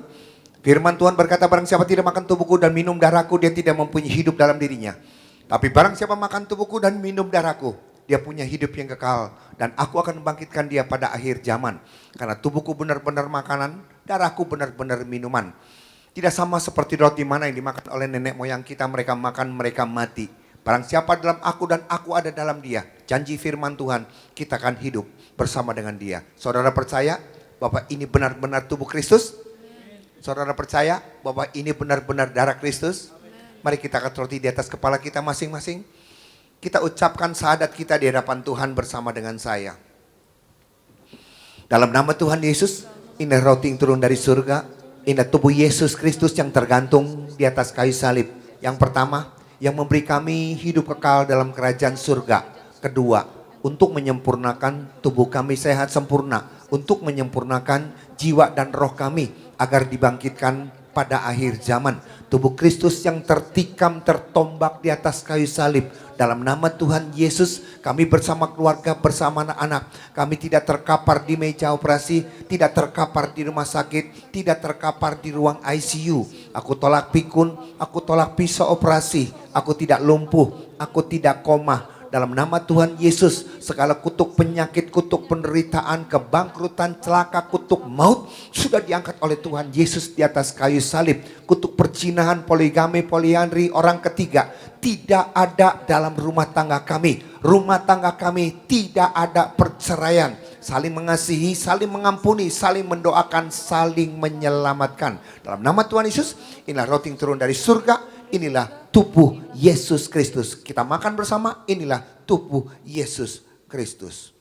firman Tuhan berkata, barang siapa tidak makan tubuhku dan minum darahku, dia tidak mempunyai hidup dalam dirinya. Tapi barang siapa makan tubuhku dan minum darahku, dia punya hidup yang kekal. Dan aku akan membangkitkan dia pada akhir zaman. Karena tubuhku benar-benar makanan, darahku benar-benar minuman. Tidak sama seperti roti mana yang dimakan oleh nenek moyang kita, mereka makan, mereka mati. Barang siapa dalam aku dan aku ada dalam dia, janji firman Tuhan, kita akan hidup bersama dengan Dia. Saudara percaya bahwa ini benar-benar tubuh Kristus? Saudara percaya bahwa ini benar-benar darah Kristus? Mari kita angkat roti di atas kepala kita masing-masing. Kita ucapkan syahadat kita di hadapan Tuhan bersama dengan saya. Dalam nama Tuhan Yesus, ini roti yang turun dari surga. Ini tubuh Yesus Kristus yang tergantung di atas kayu salib. Yang pertama, yang memberi kami hidup kekal dalam kerajaan surga. Kedua, untuk menyempurnakan tubuh kami sehat sempurna. Untuk menyempurnakan jiwa dan roh kami agar dibangkitkan pada akhir zaman. Tubuh Kristus yang tertikam, tertombak di atas kayu salib. Dalam nama Tuhan Yesus, kami bersama keluarga, bersama anak-anak. Kami tidak terkapar di meja operasi, tidak terkapar di rumah sakit, tidak terkapar di ruang ICU. Aku tolak pikun, aku tolak pisau operasi. Aku tidak lumpuh, aku tidak koma. Dalam nama Tuhan Yesus, segala kutuk penyakit, kutuk penderitaan, kebangkrutan, celaka, kutuk maut sudah diangkat oleh Tuhan Yesus di atas kayu salib. Kutuk perzinahan, poligami, poliandri, orang ketiga tidak ada dalam rumah tangga kami. Rumah tangga kami tidak ada perceraian. Saling mengasihi, saling mengampuni, saling mendoakan, saling menyelamatkan. Dalam nama Tuhan Yesus, inilah roti yang turun dari surga. Inilah tubuh Yesus Kristus. Kita makan bersama, inilah tubuh Yesus Kristus.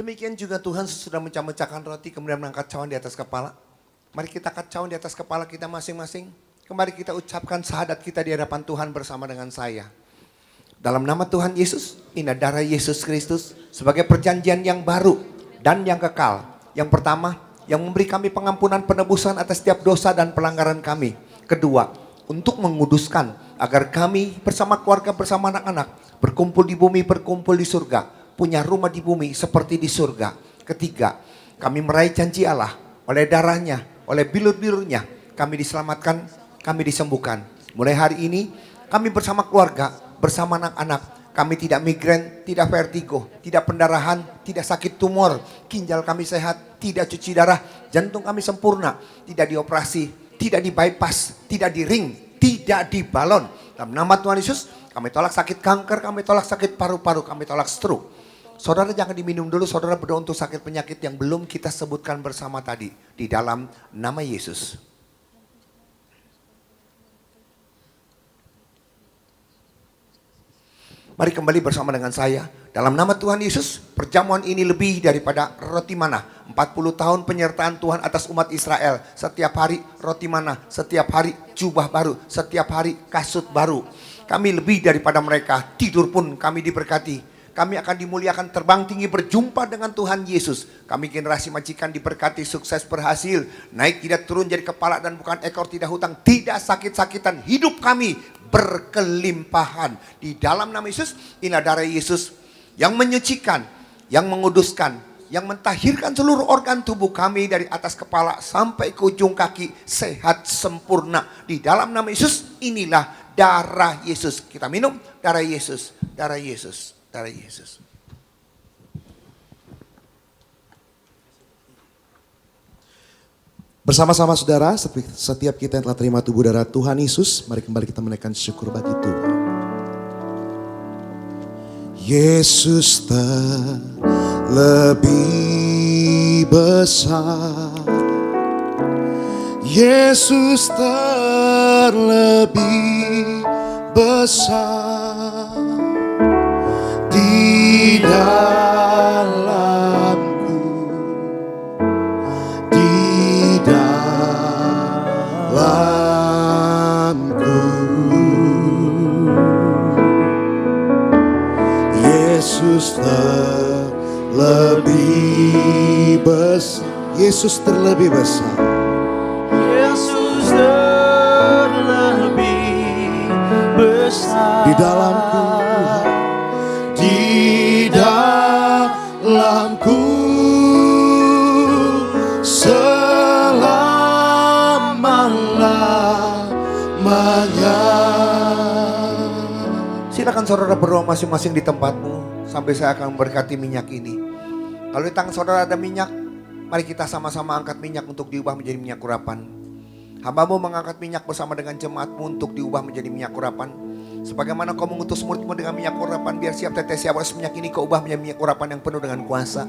Demikian juga Tuhan sudah mencah-mecahkan roti kemudian mengangkat cawan di atas kepala. Mari kita angkat cawan di atas kepala kita masing-masing. Kembali kita ucapkan syahadat kita di hadapan Tuhan bersama dengan saya. Dalam nama Tuhan Yesus, ini darah Yesus Kristus sebagai perjanjian yang baru dan yang kekal. Yang pertama, yang memberi kami pengampunan penebusan atas setiap dosa dan pelanggaran kami. Kedua, untuk menguduskan agar kami bersama keluarga, bersama anak-anak berkumpul di bumi, berkumpul di surga. Punya rumah di bumi seperti di surga. Ketiga, kami meraih janji Allah oleh darahnya, oleh bilur-bilurnya. Kami diselamatkan, kami disembuhkan. Mulai hari ini kami bersama keluarga, bersama anak-anak. Kami tidak migrain, tidak vertigo, tidak pendarahan, tidak sakit tumor. Ginjal kami sehat, tidak cuci darah. Jantung kami sempurna, tidak dioperasi, tidak di bypass, tidak di ring, tidak di balon. Dalam nama Tuhan Yesus, kami tolak sakit kanker, kami tolak sakit paru-paru, kami tolak stroke. Saudara jangan diminum dulu, saudara berdoa untuk sakit penyakit yang belum kita sebutkan bersama tadi. Di dalam nama Yesus. Mari kembali bersama dengan saya. Dalam nama Tuhan Yesus, perjamuan ini lebih daripada roti mana. 40 tahun penyertaan Tuhan atas umat Israel. Setiap hari roti mana, setiap hari jubah baru, setiap hari kasut baru. Kami lebih daripada mereka, tidur pun kami diberkati. Kami akan dimuliakan, terbang tinggi, berjumpa dengan Tuhan Yesus. Kami generasi majikan diberkati, sukses, berhasil. Naik tidak turun, jadi kepala dan bukan ekor, tidak hutang, tidak sakit-sakitan. Hidup kami berkelimpahan. Di dalam nama Yesus, inilah darah Yesus yang menyucikan, yang menguduskan, yang mentahirkan seluruh organ tubuh kami dari atas kepala sampai ke ujung kaki, sehat sempurna. Di dalam nama Yesus, inilah darah Yesus. Kita minum darah Yesus, darah Yesus. Darah Yesus. Bersama-sama saudara, setiap kita yang telah terima tubuh darah Tuhan Yesus, mari kembali kita menaikkan syukur bagi Tuhan. Yesus terlebih besar, Yesus terlebih besar di dalamku, di dalamku. Yesus terlebih besar, Yesus terlebih besar, Yesus terlebih besar di dalamku, di dalamku selalu. saudara berdoa masing-masing di tempatmu sampai saya akan memberkati minyak ini. Kalau di tangan saudara ada minyak, mari kita sama-sama angkat minyak untuk diubah menjadi minyak urapan. Hambamu mengangkat minyak bersama dengan jemaatmu untuk diubah menjadi minyak urapan. Sebagaimana kau mengutus muridmu dengan minyak urapan, biar siap tetes siap minyak ini kau ubah menjadi minyak urapan yang penuh dengan kuasa,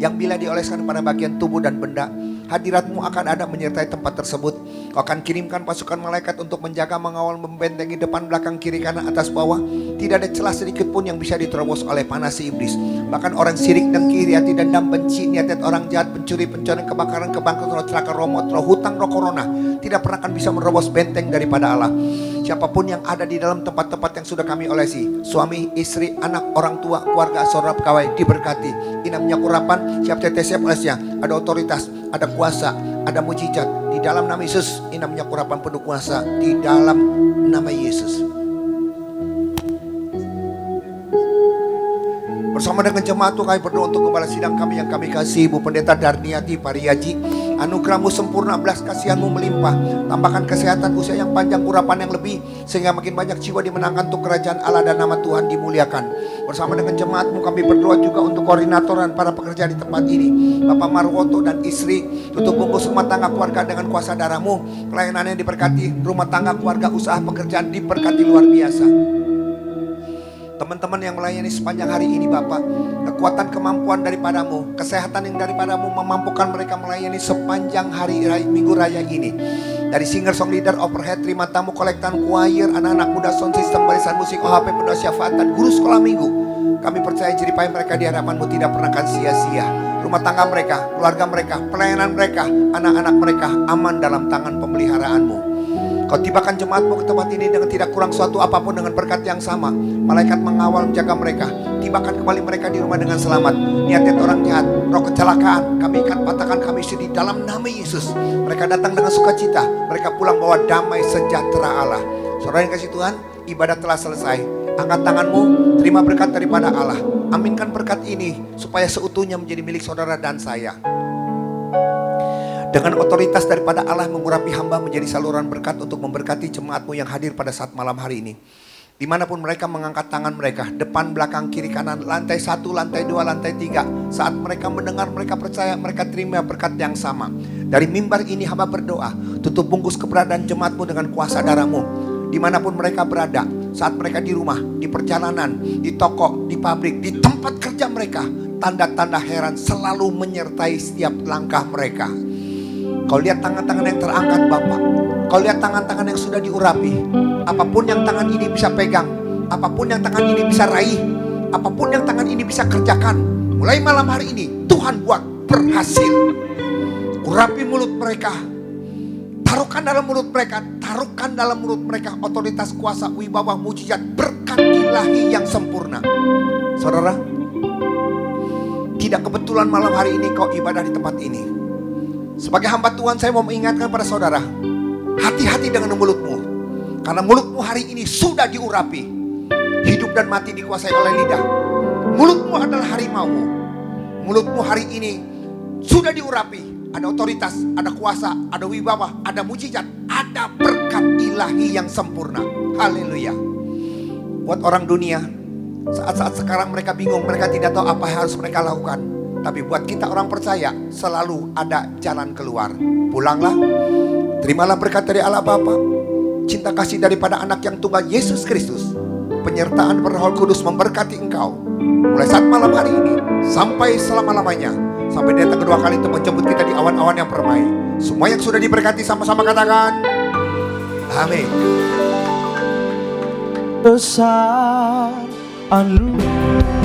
yang bila dioleskan pada bagian tubuh dan benda, hadiratmu akan ada menyertai tempat tersebut. Kau akan kirimkan pasukan malaikat untuk menjaga, mengawal, membentengi depan, belakang, kiri, kanan, atas, bawah. Tidak ada celah sedikit pun yang bisa diterobos oleh panas si iblis. Bahkan orang sirik, dengki, hati, dendam, benci, niat orang jahat, pencuri, pencoreng, kebakaran, kebangkrutan, celaka, roh maut, roh hutang, roh corona tidak pernah akan bisa menerobos benteng daripada Allah. Siapapun yang ada di dalam tempat-tempat yang sudah kami olesi, suami, istri, anak, orang tua, keluarga, saudara, pegawai, diberkati. Ini minyak urapan, siap tetes, siap olesnya. Ada otoritas, ada kuasa, ada mujizat. Di dalam nama Yesus, ini minyak urapan penuh kuasa. Di dalam nama Yesus. Bersama dengan jemaat kami berdoa untuk gembala sidang kami yang kami kasih, Ibu Pendeta Darniati Pariyaji. Anugerahmu sempurna, belas kasihanmu melimpah. Tambahkan kesehatan, usia yang panjang, urapan yang lebih, sehingga makin banyak jiwa dimenangkan untuk kerajaan Allah dan nama Tuhan dimuliakan. Bersama dengan jemaatmu kami berdoa juga untuk koordinator dan para pekerja di tempat ini, Bapak Marwoto dan istri. Tutup bungkus rumah tangga keluarga dengan kuasa darah-Mu. Pelayanannya diberkati, rumah tangga, keluarga, usaha, pekerjaan diberkati luar biasa. Teman-teman yang melayani sepanjang hari ini Bapak, kekuatan kemampuan daripadamu, kesehatan yang daripadamu memampukan mereka melayani sepanjang hari Minggu Raya ini. Dari singer, song leader, overhead, terima tamu, kolektan, choir, anak-anak muda, sound system, barisan musik, OHP, pendoa syafaat, dan guru sekolah minggu. Kami percaya jeripaya mereka di hadapan-Mu tidak pernah akan sia-sia. Rumah tangga mereka, keluarga mereka, pelayanan mereka, anak-anak mereka aman dalam tangan pemeliharaan-Mu. Kau tibakan jemaat-Mu ke tempat ini dengan tidak kurang suatu apapun, dengan berkat yang sama. Malaikat mengawal menjaga mereka. Tibakan kembali mereka di rumah dengan selamat. Niat orang jahat, roh kecelakaan, kami ikat, patahkan, kami isi di dalam nama Yesus. Mereka datang dengan sukacita. Mereka pulang bawa damai sejahtera Allah. Saudara yang kasih Tuhan, ibadah telah selesai. Angkat tanganmu, terima berkat daripada Allah. Aminkan berkat ini supaya seutuhnya menjadi milik saudara dan saya. Dengan otoritas daripada Allah mengurapi hamba menjadi saluran berkat untuk memberkati jemaat-Mu yang hadir pada saat malam hari ini. Dimanapun mereka mengangkat tangan mereka, depan, belakang, kiri, kanan, lantai 1, lantai 2, lantai 3. Saat mereka mendengar, mereka percaya, mereka terima berkat yang sama. Dari mimbar ini hamba berdoa, tutup bungkus keberadaan jemaat-Mu dengan kuasa darah-Mu. Dimanapun mereka berada, saat mereka di rumah, di perjalanan, di toko, di pabrik, di tempat kerja mereka, tanda-tanda heran selalu menyertai setiap langkah mereka. Kau lihat tangan-tangan yang terangkat Bapak. Kau lihat tangan-tangan yang sudah diurapi. Apapun yang tangan ini bisa pegang, apapun yang tangan ini bisa raih, apapun yang tangan ini bisa kerjakan, mulai malam hari ini Tuhan buat berhasil. Urapi mulut mereka, taruhkan dalam mulut mereka, taruhkan dalam mulut mereka otoritas, kuasa, wibawa, mujizat, berkat ilahi yang sempurna. Saudara, tidak kebetulan malam hari ini kau ibadah di tempat ini. Sebagai hamba Tuhan, saya mau mengingatkan pada saudara, hati-hati dengan mulutmu. Karena mulutmu hari ini sudah diurapi. Hidup dan mati dikuasai oleh lidah. Mulutmu adalah harimaumu. Mulutmu hari ini sudah diurapi. Ada otoritas, ada kuasa, ada wibawa, ada mujizat, ada berkat ilahi yang sempurna. Haleluya. Buat orang dunia, saat-saat sekarang mereka bingung, mereka tidak tahu apa yang harus mereka lakukan. Tapi buat kita orang percaya, selalu ada jalan keluar. Pulanglah, terimalah berkat dari Allah Bapa, cinta kasih daripada anak yang tunggal Yesus Kristus, penyertaan Roh Kudus memberkati engkau mulai saat malam hari ini sampai selama-lamanya, sampai datang kedua kali untuk menjemput kita di awan-awan yang permai. Semua yang sudah diberkati sama-sama katakan amin. Besar anugerah